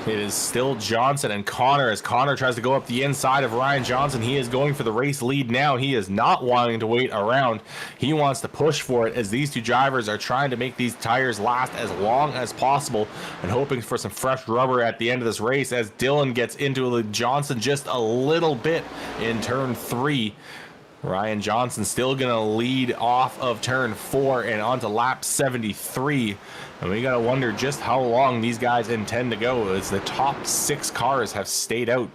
it is still Johnson and Connor as Connor tries to go up the inside of Ryan Johnson. He is going for the race lead now. He is not wanting to wait around. He wants to push for it as these 2 drivers are trying to make these tires last as long as possible and hoping for some fresh rubber at the end of this race as Dylan gets into Johnson just a little bit in turn 3. Ryan Johnson still going to lead off of turn 4 and onto lap 73. And we got to wonder just how long these guys intend to go as the top 6 cars have stayed out.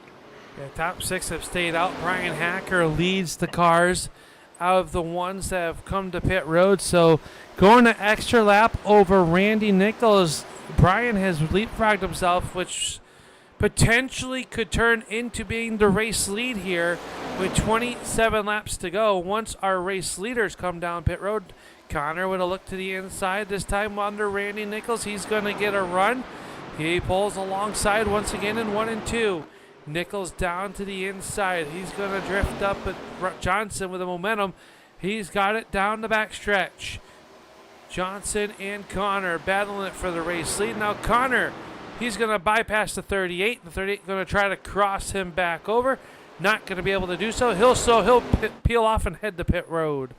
Yeah, top 6 have stayed out. Brian Hacker leads the cars out of the ones that have come to pit road. So going to extra lap over Randy Nichols, Brian has leapfrogged himself, which potentially could turn into being the race lead here with 27 laps to go. Once our race leaders come down pit road, Connor would have looked to the inside. This time under Randy Nichols, he's going to get a run. He pulls alongside once again in 1 and 2. Nichols down to the inside. He's going to drift up at Johnson with the momentum. He's got it down the back stretch. Johnson and Connor battling it for the race lead. Now Connor, he's going to bypass the 38. The 38 going to try to cross him back over. Not going to be able to do so. He'll peel off and head to pit road.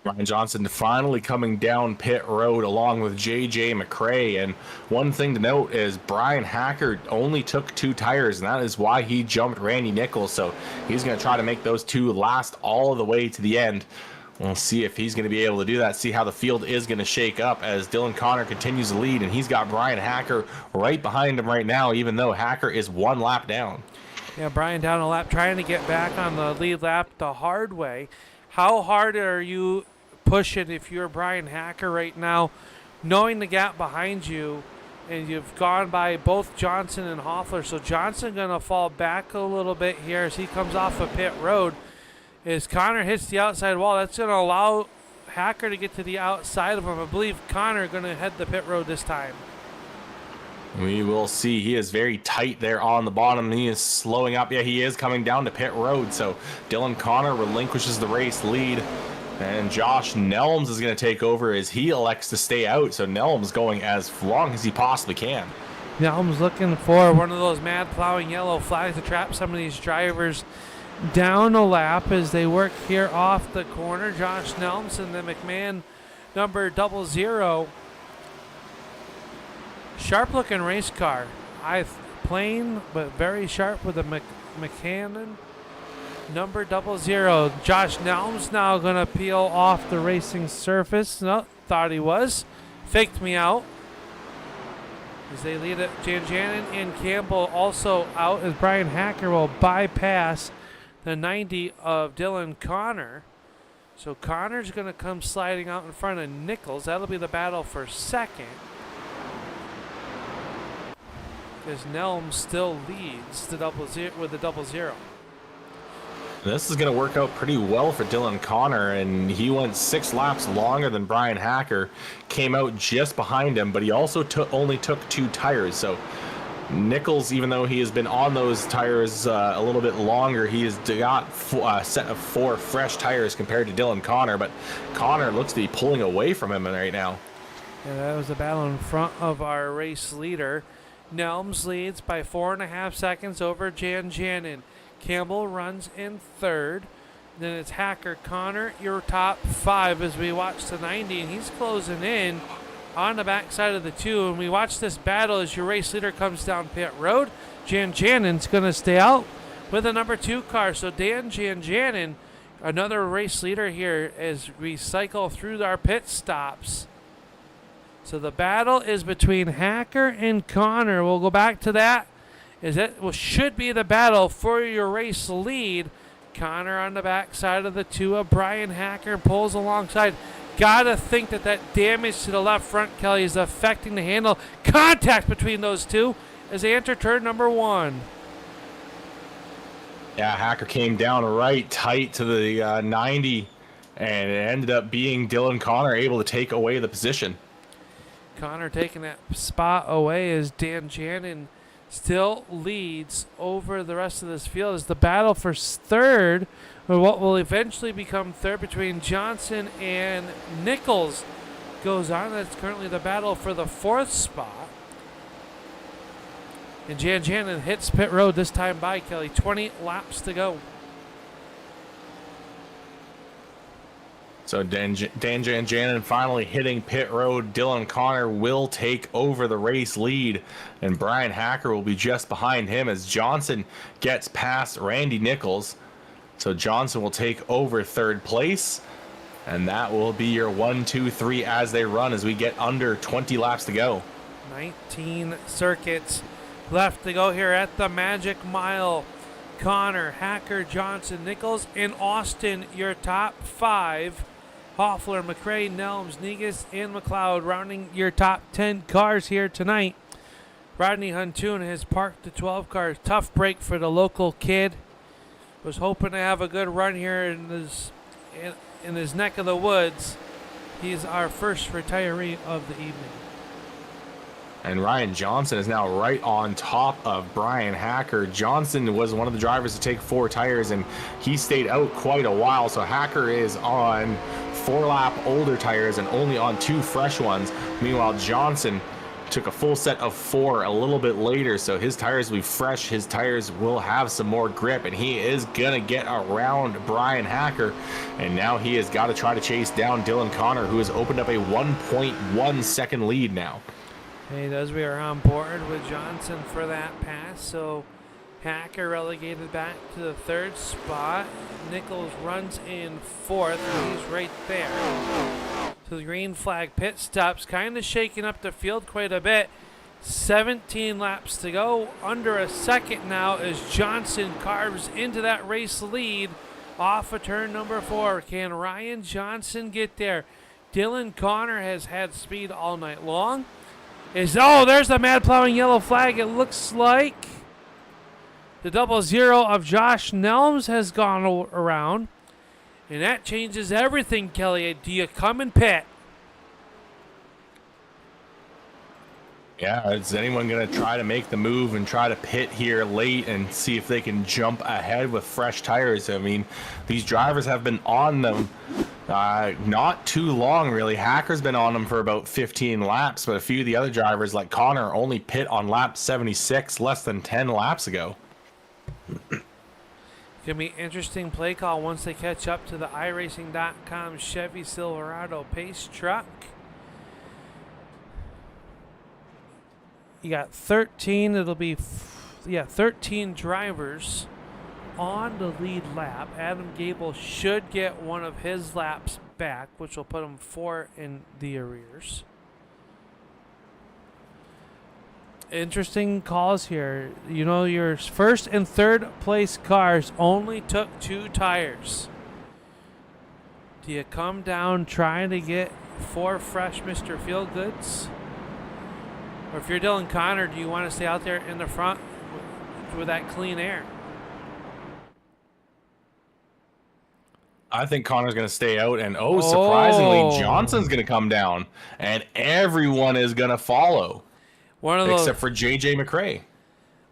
Ryan Johnson finally coming down pit road along with J.J. McRae. And one thing to note is Brian Hacker only took 2 tires, and that is why he jumped Randy Nichols. So he's going to try to make those 2 last all of the way to the end. We'll see if he's going to be able to do that, see how the field is going to shake up as Dylan Connor continues to lead, and he's got Brian Hacker right behind him right now, even though Hacker is 1 lap down. Yeah, Brian down a lap, trying to get back on the lead lap the hard way. How hard are you pushing if you're Brian Hacker right now, knowing the gap behind you, and you've gone by both Johnson and Hoffler? So Johnson going to fall back a little bit here as he comes off of pit road. As Connor hits the outside wall, that's going to allow Hacker to get to the outside of him. I believe Connor going to head the pit road this time. We will see. He is very tight there on the bottom. He is slowing up. Yeah, he is coming down to pit road. So Dylan Connor relinquishes the race lead. And Josh Nelms is going to take over as he elects to stay out. So Nelms going as long as he possibly can. Nelms looking for one of those mad plowing yellow flags to trap some of these drivers down a lap as they work here off the corner. Josh Nelms and the McMahon number 00 Sharp looking race car. Plain but very sharp with a McCannon number 00. Josh Nelms now going to peel off the racing surface. No, thought he was. Faked me out. As they lead it, Janjanin and Campbell also out as Brian Hacker will bypass the 90 of Dylan Connor. So Connor's going to come sliding out in front of Nichols. That'll be the battle for second. Because Nelm still leads the with the 00. This is going to work out pretty well for Dylan Connor, and he went 6 laps longer than Brian Hacker, came out just behind him, but he also only took 2 tires. So Nichols, even though he has been on those tires a little bit longer, he has got a set of 4 fresh tires compared to Dylan Connor, but Connor looks to be pulling away from him right now. Yeah, that was the battle in front of our race leader. Nelms leads by 4.5 seconds over Janjanin. Campbell runs in third. Then it's Hacker. Connor, your top 5 as we watch the 90, and he's closing in on the backside of the 2. And we watch this battle as your race leader comes down pit road. Janjanin's going to stay out with the number 2 car. So Dan Janjanin, another race leader here as we cycle through our pit stops. So the battle is between Hacker and Connor. We'll go back to that. Should be the battle for your race lead. Connor on the back side of the 2 of Brian Hacker pulls alongside. Gotta think that damage to the left front, Kelly, is affecting the handle. Contact between those 2 as they enter turn number 1. Yeah, Hacker came down right tight to the 90, and it ended up being Dylan Connor able to take away the position. Connor taking that spot away as Dan Janin still leads over the rest of this field as the battle for third, or what will eventually become third, between Johnson and Nichols goes on. That's currently the battle for the 4th spot. And Jan Janin hits pit road this time by Kelly. 20 laps to go. So Dan Janjanin finally hitting pit road. Dylan Connor will take over the race lead, and Brian Hacker will be just behind him as Johnson gets past Randy Nichols. So Johnson will take over 3rd place, and that will be your 1, 2, 3 as they run as we get under 20 laps to go. 19 circuits left to go here at the Magic Mile. Connor, Hacker, Johnson, Nichols, and Austin, your top 5. Hoffler, McRae, Nelms, Negus, and McLeod rounding your top 10 cars here tonight. Rodney Huntoon has parked the 12 cars. Tough break for the local kid. Was hoping to have a good run here in his neck of the woods. He's our first retiree of the evening. And Ryan Johnson is now right on top of Brian Hacker. Johnson was one of the drivers to take 4 tires, and he stayed out quite a while. So Hacker is on 4-lap older tires and only on 2 fresh ones. Meanwhile, Johnson took a full set of 4 a little bit later, so his tires will be fresh. His tires will have some more grip, and he is going to get around Brian Hacker. And now he has got to try to chase down Dylan Connor, who has opened up a 1.1 second lead now. Hey, as we are on board with Johnson for that pass, so Hacker relegated back to the 3rd spot. Nichols runs in 4th, and he's right there. So the green flag pit stops, kind of shaking up the field quite a bit. 17 laps to go, under a second now as Johnson carves into that race lead off of turn number 4. Can Ryan Johnson get there? Dylan Connor has had speed all night long. There's the mad plowing yellow flag. It looks like the 00 of Josh Nelms has gone around, and that changes everything, Kelly. Do you come and pit? Yeah, is anyone going to try to make the move and try to pit here late and see if they can jump ahead with fresh tires? I mean, these drivers have been on them not too long, really. Hacker's been on them for about 15 laps, but a few of the other drivers, like Connor, only pit on lap 76 less than 10 laps ago. Gonna be interesting play call once they catch up to the iRacing.com Chevy Silverado pace truck. You got 13. It'll be 13 drivers on the lead lap. Adam Gebel should get one of his laps back, which will put him 4 in the arrears. Interesting calls here. You know, your first and third place cars only took 2 tires. Do you come down trying to get 4 fresh Mr. Feelgoods? Or if you're Dylan Connor, do you want to stay out there in the front with that clean air? I think Connor's going to stay out, and surprisingly, Johnson's going to come down, and everyone is going to follow, except for JJ McRae.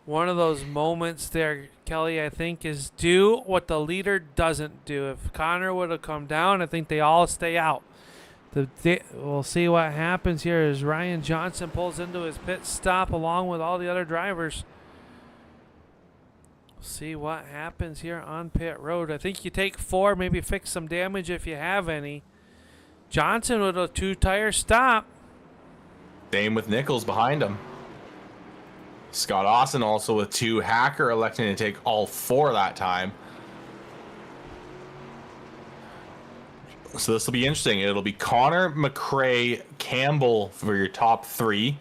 One of those moments there, Kelly, I think, is do what the leader doesn't do. If Connor would have come down, I think they all stay out. We'll see what happens here as Ryan Johnson pulls into his pit stop along with all the other drivers. See what happens here on pit road. I think you take 4, maybe fix some damage if you have any. Johnson with a 2-tire stop. Same with Nichols behind him. Scott Austin also with 2. Hacker electing to take all 4 that time. So this will be interesting. It'll be Connor, McRae, Campbell for your top 3.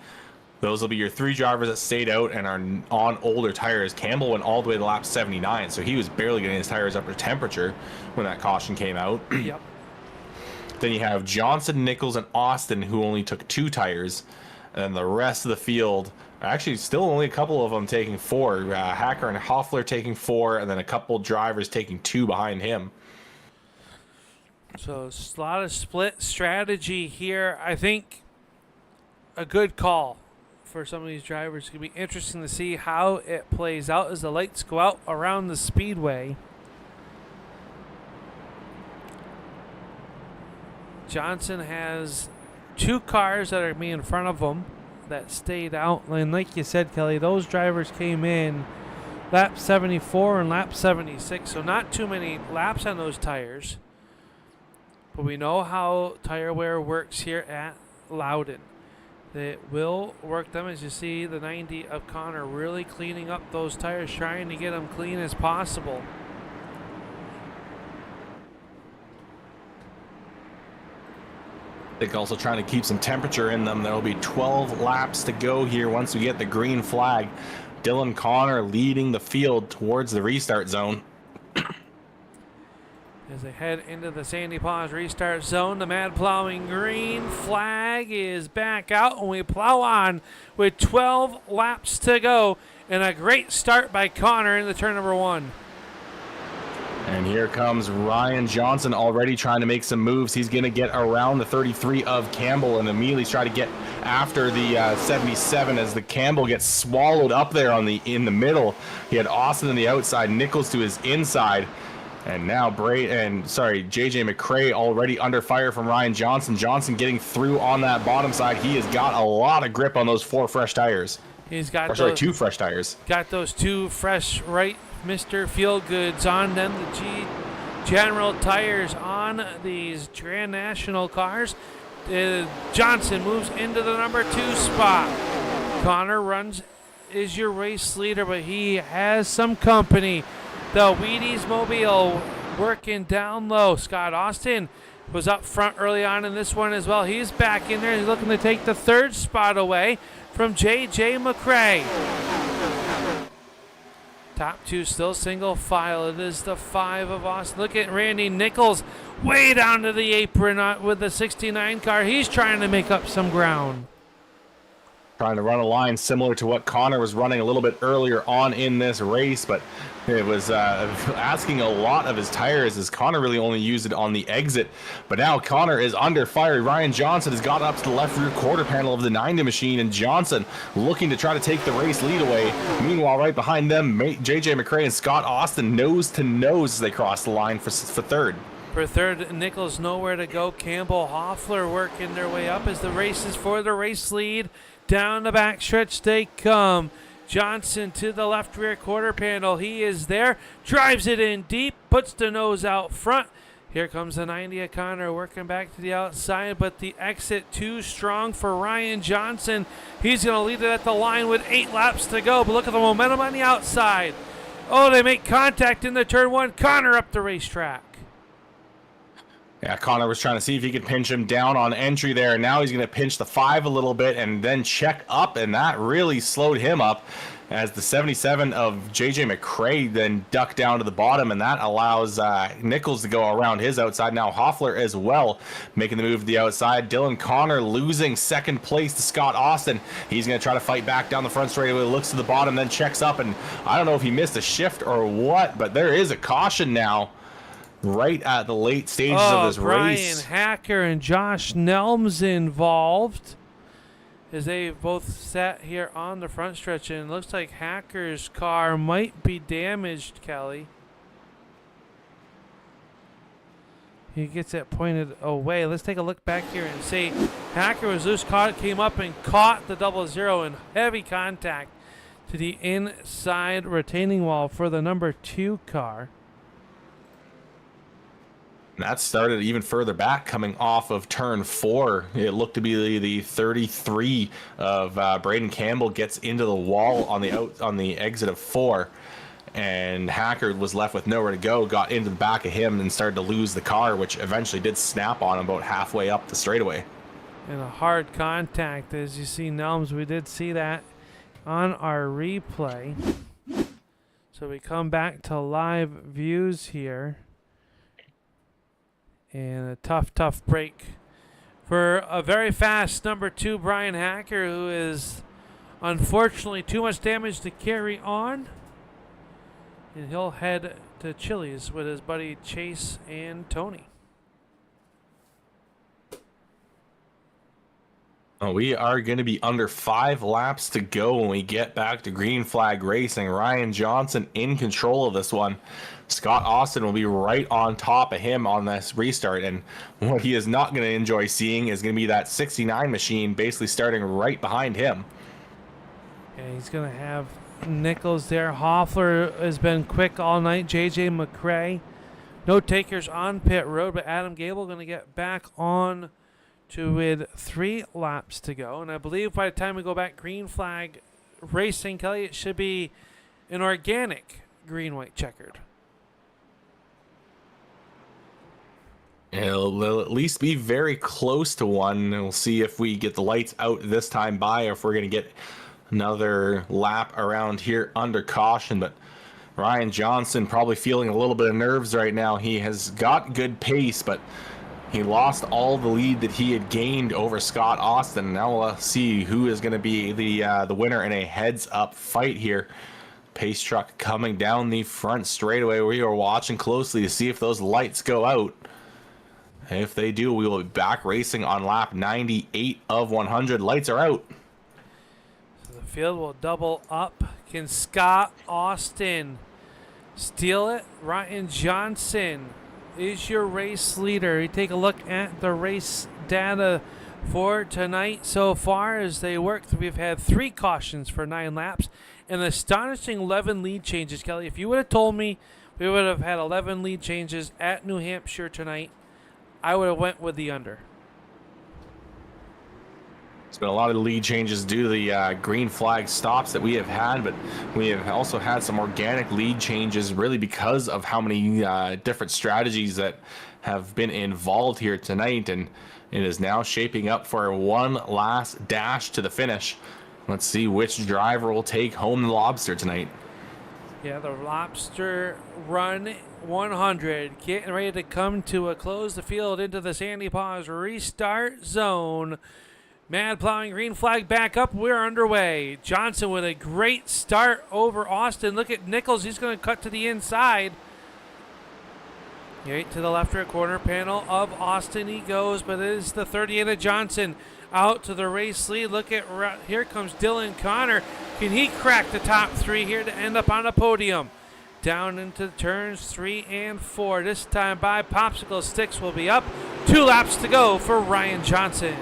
Those will be your 3 drivers that stayed out and are on older tires. Campbell went all the way to lap 79, so he was barely getting his tires up to temperature when that caution came out. Yep. Then you have Johnson, Nichols, and Austin, who only took 2 tires. And the rest of the field, actually still only a couple of them taking 4. Hacker and Hoffler taking 4, and then a couple drivers taking 2 behind him. So a lot of split strategy here. I think a good call for some of these drivers. It's going to be interesting to see how it plays out as the lights go out around the speedway. Johnson has 2 cars that are me in front of him that stayed out. And like you said, Kelly, those drivers came in lap 74 and lap 76. So not too many laps on those tires. But we know how tire wear works here at Loudon. It will work them, as you see the 90 of Connor really cleaning up those tires, trying to get them clean as possible. I think also trying to keep some temperature in them. There will be 12 laps to go here once we get the green flag. Dylan Connor leading the field towards the restart zone. As they head into the Sandy Paws restart zone, the Mad Plowing green flag is back out, and we plow on with 12 laps to go. And a great start by Connor in the turn number 1. And here comes Ryan Johnson already trying to make some moves. He's going to get around the 33 of Campbell and immediately try to get after the 77 as the Campbell gets swallowed up there in the middle. He had Austin on the outside, Nichols to his inside. And now JJ McRae already under fire from Ryan Johnson. Johnson getting through on that bottom side. He has got a lot of grip on those 4 fresh tires. He's got 2 fresh tires. Got those 2 fresh right Mr. Feelgoods on them. The G General tires on these Grand National cars. Johnson moves into the number 2 spot. Connor is your race leader, but he has some company. The Wheaties Mobile working down low. Scott Austin was up front early on in this one as well. He's back in there. He's looking to take the 3rd spot away from JJ McRae. Top 2 still single file. It is the 5 of Austin. Look at Randy Nichols way down to the apron with the 69 car. He's trying to make up some ground. Trying to run a line similar to what Connor was running a little bit earlier on in this race, but it was asking a lot of his tires as Connor really only used it on the exit. But now Connor is under fire. Ryan Johnson has got up to the left rear quarter panel of the 90 machine, and Johnson looking to try to take the race lead away. Meanwhile, right behind them, JJ McRae and Scott Austin nose to nose as they cross the line for 3rd. For 3rd, Nichols nowhere to go. Campbell, Hoffler working their way up as the races for the race lead. Down the backstretch they come. Johnson to the left rear quarter panel. He is there. Drives it in deep. Puts the nose out front. Here comes the 90 of Connor working back to the outside, but the exit too strong for Ryan Johnson. He's going to lead it at the line with 8 laps to go, but look at the momentum on the outside. Oh, they make contact in the turn 1. Connor up the racetrack. Yeah, Connor was trying to see if he could pinch him down on entry there, and now he's going to pinch the 5 a little bit and then check up, and that really slowed him up as the 77 of JJ McCrae then ducked down to the bottom, and that allows Nichols to go around his outside. Now Hoffler as well making the move to the outside. Dylan Connor losing second place to Scott Austin. He's going to try to fight back down the front straightaway, looks to the bottom, then checks up, and I don't know if he missed a shift or what, but there is a caution now right at the late stages of this race. Brian Hacker and Josh Nelms involved as they both sat here on the front stretch, and it looks like Hacker's car might be damaged, Kelly. He gets it pointed away. Let's take a look back here and see. Hacker was loose, came up and caught the 00 in heavy contact to the inside retaining wall for the number 2 car. And that started even further back coming off of turn 4. It looked to be the 33 of Braden Campbell gets into the wall on the exit of 4. And Hacker was left with nowhere to go, got into the back of him and started to lose the car, which eventually did snap on him about halfway up the straightaway. And a hard contact, as you see, Nelms. We did see that on our replay. So we come back to live views here. And a tough break for a very fast number 2, Brian Hacker, who is unfortunately too much damage to carry on. And he'll head to Chili's with his buddy Chase and Tony. We are going to be under 5 laps to go when we get back to green flag racing. Ryan Johnson in control of this one. Scott Austin will be right on top of him on this restart, and what he is not going to enjoy seeing is going to be that 69 machine basically starting right behind him. And he's going to have Nichols there. Hoffler has been quick all night. JJ McCrae. No takers on pit road, but Adam Gebel going to get back on to with 3 laps to go. And I believe by the time we go back green flag racing, Kelly, it should be an organic green-white checkered. It'll at least be very close to one. We'll see if we get the lights out this time by, or if we're going to get another lap around here under caution. But Ryan Johnson probably feeling a little bit of nerves right now. He has got good pace, but he lost all the lead that he had gained over Scott Austin. Now we'll see who is going to be the winner in a heads-up fight here. Pace truck coming down the front straightaway. We are watching closely to see if those lights go out. If they do, we will be back racing on lap 98 of 100. Lights are out. So the field will double up. Can Scott Austin steal it? Ryan Johnson is your race leader. You take a look at the race data for tonight so far as they worked. We've had 3 cautions for 9 laps and an astonishing 11 lead changes. Kelly, if you would have told me we would have had 11 lead changes at New Hampshire tonight, I would have went with the under. It's been a lot of lead changes due to the green flag stops that we have had, but we have also had some organic lead changes really because of how many different strategies that have been involved here tonight, and it is now shaping up for one last dash to the finish. Let's see which driver will take home the Lobster tonight. Yeah, the Lobster Run 100 getting ready to come to a close. The field into the Sandy Paws restart zone. Mad plowing, green flag back up. We're underway. Johnson with a great start over Austin. Look at Nichols. He's going to cut to the inside. Right to the left rear corner panel of Austin he goes, but it is the 38 of Johnson out to the race lead. Look at, here comes Dylan Connor. Can he crack the top 3 here to end up on a podium? Down into turns 3 and 4. This time by Popsicle Sticks will be up. 2 laps to go for Ryan Johnson.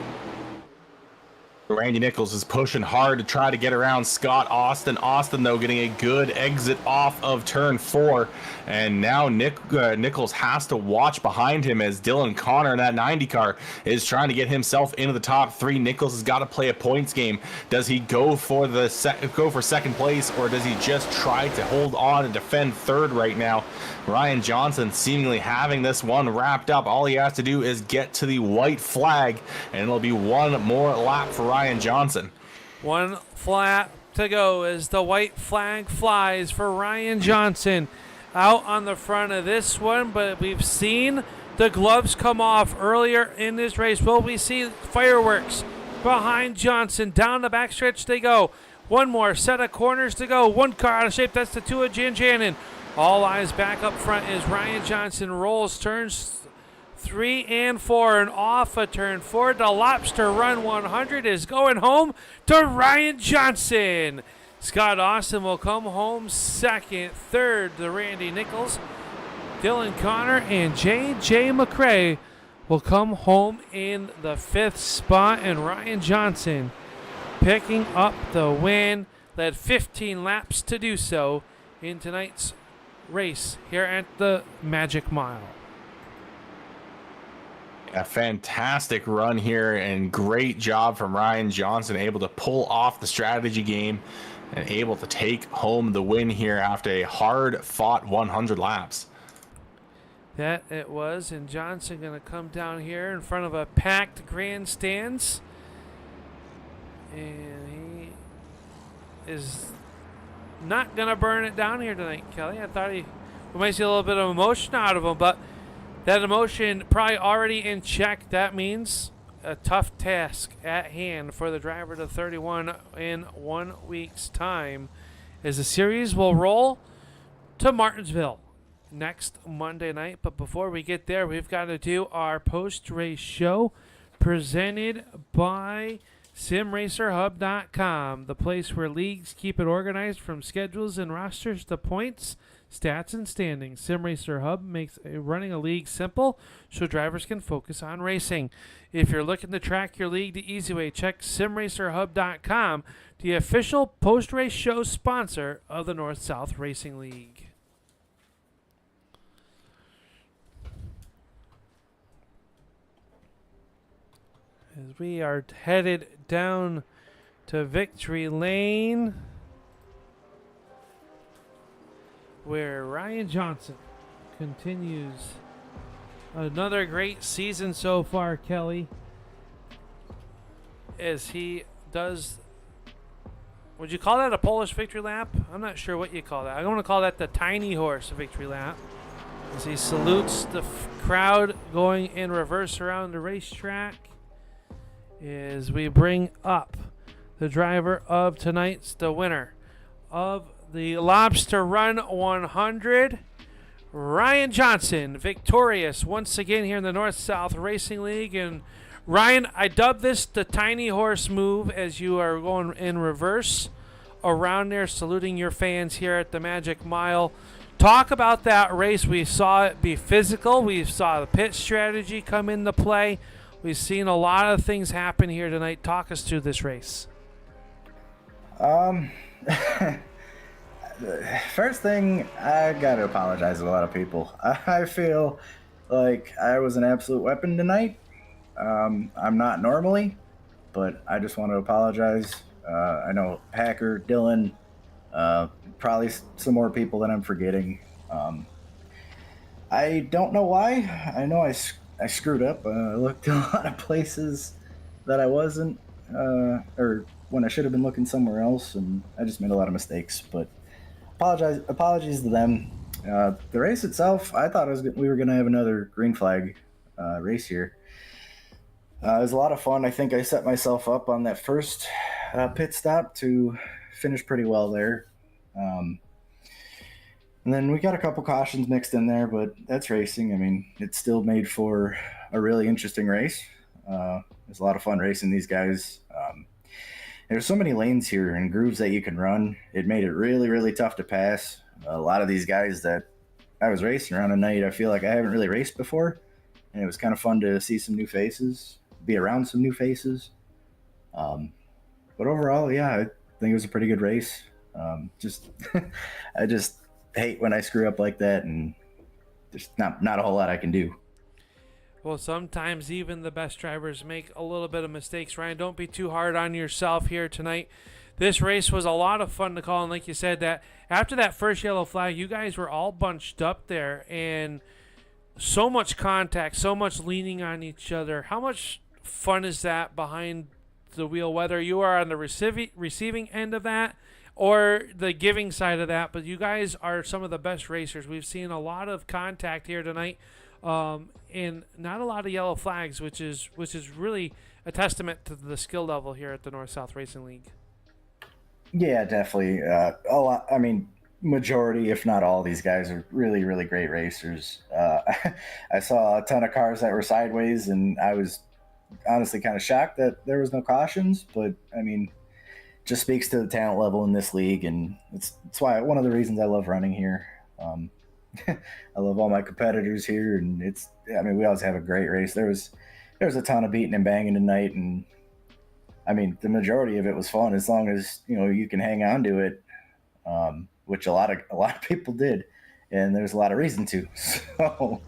Randy Nichols is pushing hard to try to get around Scott Austin. Austin, though, getting a good exit off of turn 4. And now Nichols has to watch behind him as Dylan Connor in that 90 car is trying to get himself into the top 3. Nichols has got to play a points game. Does he go for second place, or does he just try to hold on and defend third right now? Ryan Johnson seemingly having this one wrapped up. All he has to do is get to the white flag, and it'll be one more lap for Ryan Johnson. One lap to go as the white flag flies for Ryan Johnson out on the front of this one, but we've seen the gloves come off earlier in this race. Will we see fireworks behind Johnson? Down the backstretch they go. One more set of corners to go. One car out of shape. That's the 2 of Jan Janin. All eyes back up front as Ryan Johnson rolls turns 3 and 4, and off a turn 4. The Lobster Run 100 is going home to Ryan Johnson. Scott Austin will come home second. Third, the Randy Nichols. Dylan Connor and J.J. McCrae will come home in the 5th spot, and Ryan Johnson picking up the win. Led 15 laps to do so in tonight's race here at the Magic Mile. A fantastic run here and great job from Ryan Johnson, able to pull off the strategy game and able to take home the win here after a hard-fought 100 laps. That it was, and Johnson going to come down here in front of a packed grandstands, and he is not going to burn it down here tonight, Kelly. I thought we might see a little bit of emotion out of him, but that emotion probably already in check. That means a tough task at hand for the driver to 31 in 1 week's time, as the series will roll to Martinsville next Monday night. But before we get there, we've got to do our post-race show presented by SimRacerHub.com, the place where leagues keep it organized from schedules and rosters to points, stats, and standings. SimRacer Hub makes running a league simple so drivers can focus on racing. If you're looking to track your league the easy way, check SimRacerHub.com, the official post-race show sponsor of the North-South Racing League. As we are headed down to Victory Lane, where Ryan Johnson continues another great season so far, Kelly, as he does. Would you call that a Polish victory lap? I'm not sure what you call that. I'm going to call that the tiny horse victory lap, as he salutes the crowd going in reverse around the racetrack. As we bring up the driver of tonight's, the winner of the Lobster Run 100, Ryan Johnson, victorious once again here in the North-South Racing League. And Ryan, I dubbed this the tiny horse move, as you are going in reverse around there, saluting your fans here at the Magic Mile. Talk about that race. We saw it be physical. We saw the pit strategy come into play. We've seen a lot of things happen here tonight. Talk us through this race. First thing, I got to apologize to a lot of people. I feel like I was an absolute weapon tonight. I'm not normally, but I just want to apologize. I know Hacker, Dylan, probably some more people that I'm forgetting. I don't know why. I know I screwed up. I looked in a lot of places that I wasn't, or when I should have been looking somewhere else, and I just made a lot of mistakes. But apologies to them. The race itself, I thought we were going to have another green flag race here. It was a lot of fun. I think I set myself up on that first pit stop to finish pretty well there. And then we got a couple cautions mixed in there, but that's racing. I mean, it still made for a really interesting race. It's a lot of fun racing these guys. There's so many lanes here and grooves that you can run. It made it really, really tough to pass. A lot of these guys that I was racing around tonight, I feel like I haven't really raced before. And it was kind of fun to see some new faces, be around some new faces. but overall, yeah, I think it was a pretty good race. Just I just hate when I screw up like that, and there's not a whole lot I can do. Well, sometimes even the best drivers make a little bit of mistakes. Ryan, don't be too hard on yourself here tonight. This race was a lot of fun to call, and like you said, that after that first yellow flag, you guys were all bunched up there, and so much contact, so much leaning on each other. How much fun is that behind the wheel, whether you are on the receiving end of that or the giving side of that? But you guys are some of the best racers. We've seen a lot of contact here tonight, and not a lot of yellow flags, which is really a testament to the skill level here at the North-South Racing League. Yeah, definitely. A lot. I mean, majority, if not all, these guys are really, really great racers. I saw a ton of cars that were sideways, and I was honestly kind of shocked that there was no cautions. But I mean, just speaks to the talent level in this league, and it's why one of the reasons I love running here. I love all my competitors here, and I mean, we always have a great race. There was a ton of beating and banging tonight, and I mean, the majority of it was fun as long as you can hang on to it, which a lot of people did, and there's a lot of reason to. So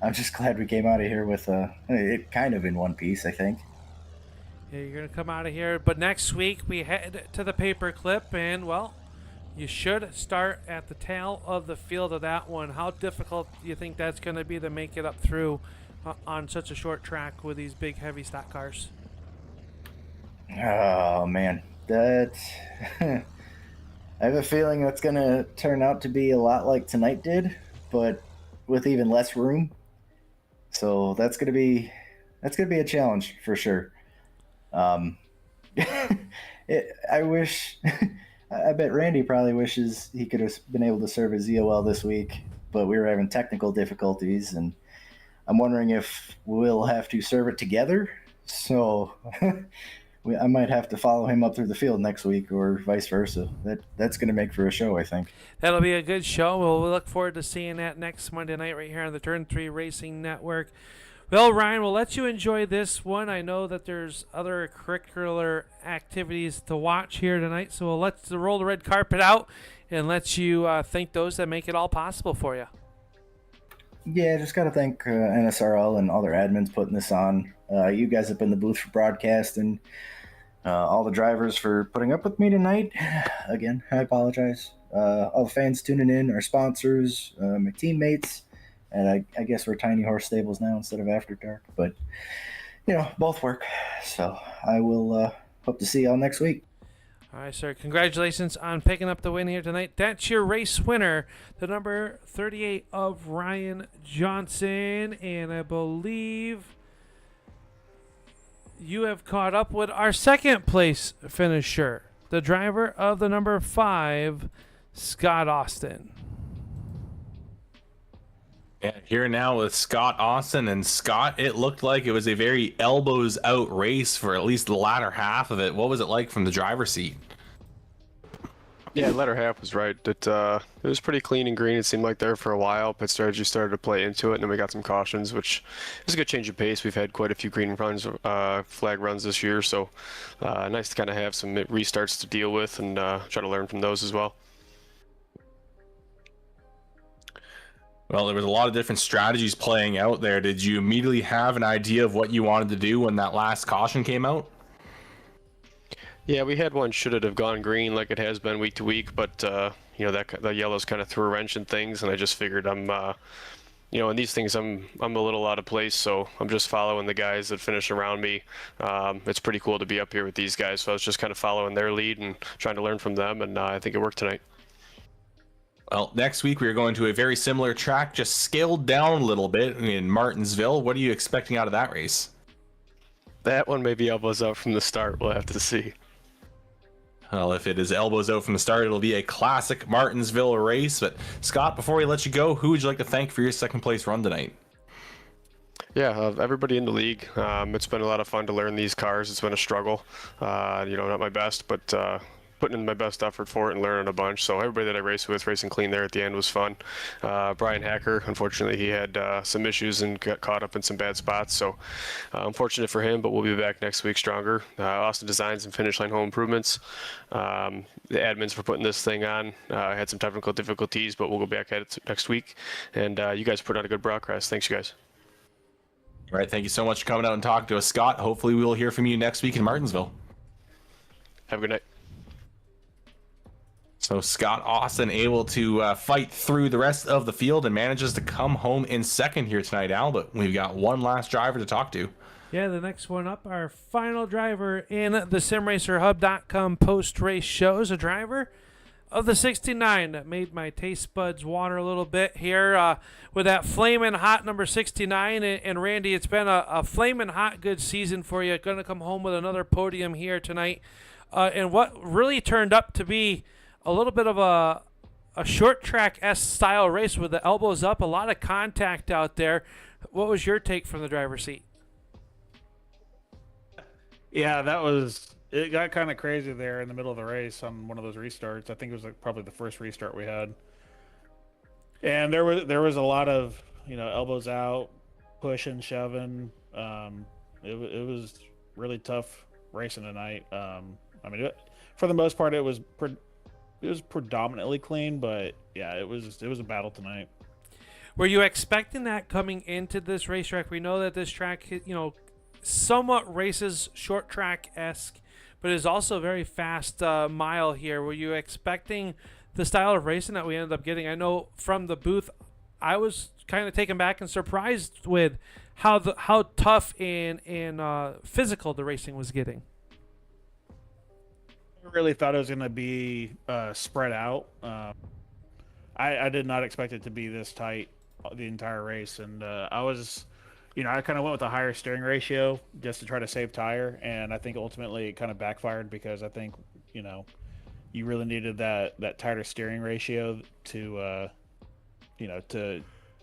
I'm just glad we came out of here with it kind of in one piece, I think. Yeah, you're gonna come out of here, but next week we head to the paperclip, and well, you should start at the tail of the field of that one. How difficult do you think that's going to be to make it up through on such a short track with these big, heavy stock cars? Oh man, that I have a feeling that's going to turn out to be a lot like tonight did, but with even less room. So that's going to be a challenge for sure. I wish. I bet Randy probably wishes he could have been able to serve his ZOL this week, but we were having technical difficulties, and I'm wondering if we'll have to serve it together. So I might have to follow him up through the field next week, or vice versa. That's going to make for a show, I think. That'll be a good show. We'll look forward to seeing that next Monday night right here on the Turn 3 Racing Network. Well, Ryan, we'll let you enjoy this one. I know that there's other curricular activities to watch here tonight, so we'll let the roll the red carpet out and let you thank those that make it all possible for you. Yeah, just got to thank NSRL and all their admins putting this on. You guys up in the booth for broadcast, and all the drivers for putting up with me tonight. Again, I apologize. All the fans tuning in, our sponsors, my teammates. And I guess we're Tiny Horse Stables now instead of After Dark. But, both work. So I will hope to see y'all next week. All right, sir. Congratulations on picking up the win here tonight. That's your race winner, the number 38 of Ryan Johnson. And I believe you have caught up with our second place finisher, the driver of the number 5, Scott Austin. Yeah, here now with Scott Austin. And Scott, it looked like it was a very elbows out race for at least the latter half of it. What was it like from the driver's seat? Yeah, latter half was right. It was pretty clean and green. It seemed like there for a while. Pit strategy started to play into it, and then we got some cautions, which is a good change of pace. We've had quite a few green runs, flag runs this year, so nice to kind of have some restarts to deal with and try to learn from those as well. Well, there was a lot of different strategies playing out there. Did you immediately have an idea of what you wanted to do when that last caution came out? Yeah, we had one should it have gone green like it has been week to week, but that the yellows kind of threw a wrench in things, and I just figured in these things I'm a little out of place, so I'm just following the guys that finish around me. It's pretty cool to be up here with these guys, so I was just kind of following their lead and trying to learn from them, and I think it worked tonight. Well, next week we are going to a very similar track, just scaled down a little bit in Martinsville. What are you expecting out of that race? That one may be elbows out from the start. We'll have to see. Well, if it is elbows out from the start, it'll be a classic Martinsville race. But Scott, before we let you go, who would you like to thank for your second place run tonight? Yeah, everybody in the league. It's been a lot of fun to learn these cars. It's been a struggle. Not my best, but putting in my best effort for it and learning a bunch. So everybody that I raced with, racing clean there at the end was fun. Brian Hacker, unfortunately, he had some issues and got caught up in some bad spots. So unfortunate for him, but we'll be back next week stronger. Austin Designs and Finish Line Home Improvements. The admins for putting this thing on. I had some technical difficulties, but we'll go back at it next week. And you guys put on a good broadcast. Thanks, you guys. All right, thank you so much for coming out and talking to us, Scott. Hopefully we will hear from you next week in Martinsville. Have a good night. So Scott Austin able to fight through the rest of the field and manages to come home in second here tonight, Al, but we've got one last driver to talk to. Yeah, the next one up, our final driver in the SimRacerHub.com post-race show is a driver of the 69 that made my taste buds water a little bit here with that flaming hot number 69. And Randy, it's been a flaming hot good season for you. Going to come home with another podium here tonight. And what really turned up to be a little bit of a short track S style race with the elbows up, a lot of contact out there. What was your take from the driver's seat? Yeah, it got kind of crazy there in the middle of the race on one of those restarts. I think it was probably the first restart we had. And there was a lot of, elbows out, pushing, shoving. It was really tough racing tonight. For the most part, it was predominantly clean, but yeah, it was a battle tonight. Were you expecting that coming into this racetrack? We know that this track, somewhat races short track-esque, but is also a very fast mile here. Were you expecting the style of racing that we ended up getting? I know from the booth, I was kind of taken back and surprised with how tough and physical the racing was getting. I really thought it was going to be spread out. I did not expect it to be this tight the entire race, and I was... I kind of went with a higher steering ratio just to try to save tire, and I think ultimately it kind of backfired because I think, you really needed that tighter steering ratio to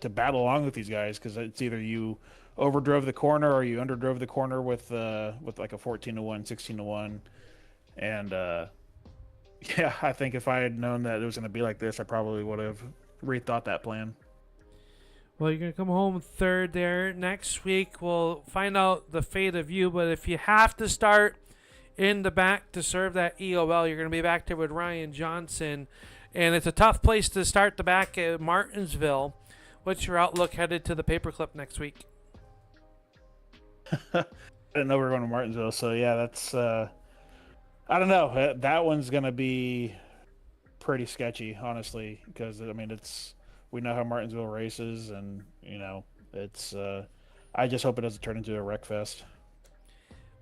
battle along with these guys, because it's either you overdrove the corner or you underdrove the corner with like a 14-1, 16-1, and yeah, I think if I had known that it was going to be like this, I probably would have rethought that plan. Well, you're going to come home third there. Next week, we'll find out the fate of you. But if you have to start in the back to serve that EOL, you're going to be back there with Ryan Johnson. And it's a tough place to start the back at Martinsville. What's your outlook headed to the paperclip next week? I didn't know we were going to Martinsville. So, yeah, that's... I don't know. That one's going to be pretty sketchy, honestly, because, it's... We know how Martinsville races, and, it's... I just hope it doesn't turn into a wreck fest.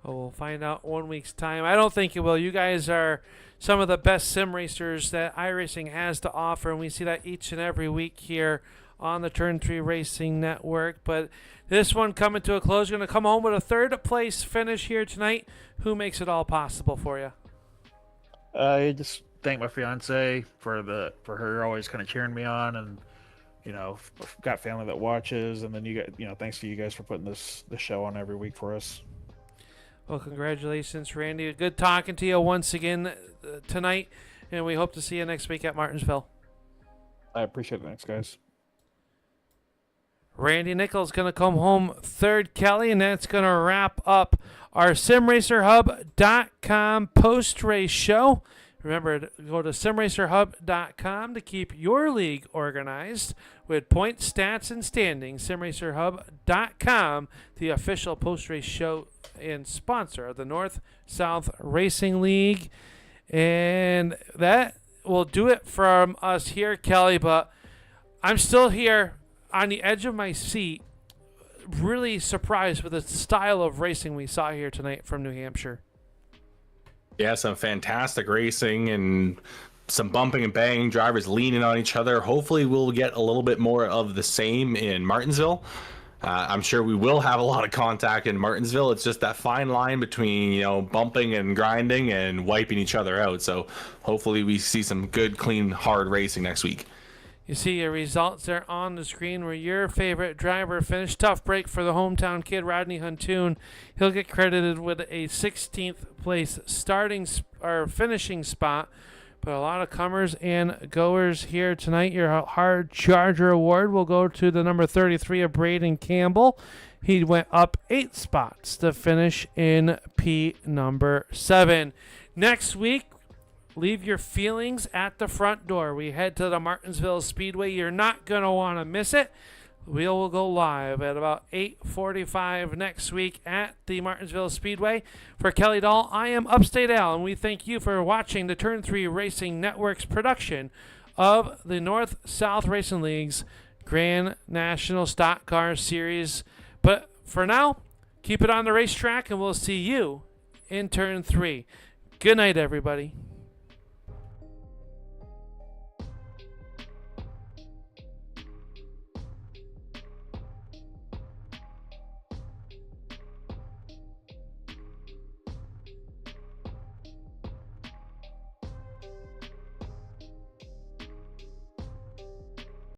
Well, we'll find out 1 week's time. I don't think it will. You guys are some of the best sim racers that iRacing has to offer, and we see that each and every week here on the Turn 3 Racing Network. But this one coming to a close. You're going to come home with a third-place finish here tonight. Who makes it all possible for you? I just thank my fiance for her always kind of cheering me on, and got family that watches, and then you got thanks to you guys for putting this show on every week for us. Well, congratulations, Randy. Good talking to you once again tonight, and we hope to see you next week at Martinsville. I appreciate it. Thanks, guys. Randy Nichols going to come home third, Kelly, and that's going to wrap up our SimRacerHub.com post-race show. Remember to go to SimRacerHub.com to keep your league organized with points, stats, and standings. SimRacerHub.com, the official post-race show and sponsor of the North-South Racing League. And that will do it from us here, Kelly, but I'm still here on the edge of my seat, really surprised with the style of racing we saw here tonight from New Hampshire. Yeah, some fantastic racing and some bumping and banging, drivers leaning on each other. Hopefully we'll get a little bit more of the same in Martinsville. I'm sure we will have a lot of contact in Martinsville. It's just that fine line between, bumping and grinding and wiping each other out. So hopefully we see some good, clean, hard racing next week. You see your results there on the screen where your favorite driver finished. Tough break for the hometown kid, Rodney Huntoon. He'll get credited with a 16th place finishing spot. But a lot of comers and goers here tonight. Your hard charger award will go to the number 33 of Braden Campbell. He went up 8 spots to finish in P number 7. Next week, leave your feelings at the front door. We head to the Martinsville Speedway. You're not going to want to miss it. We will go live at about 8:45 next week at the Martinsville Speedway. For Kelly Dahl, I am Upstate Al, and we thank you for watching the Turn 3 Racing Network's production of the North-South Racing League's Grand National Stock Car Series. But for now, keep it on the racetrack, and we'll see you in Turn 3. Good night, everybody.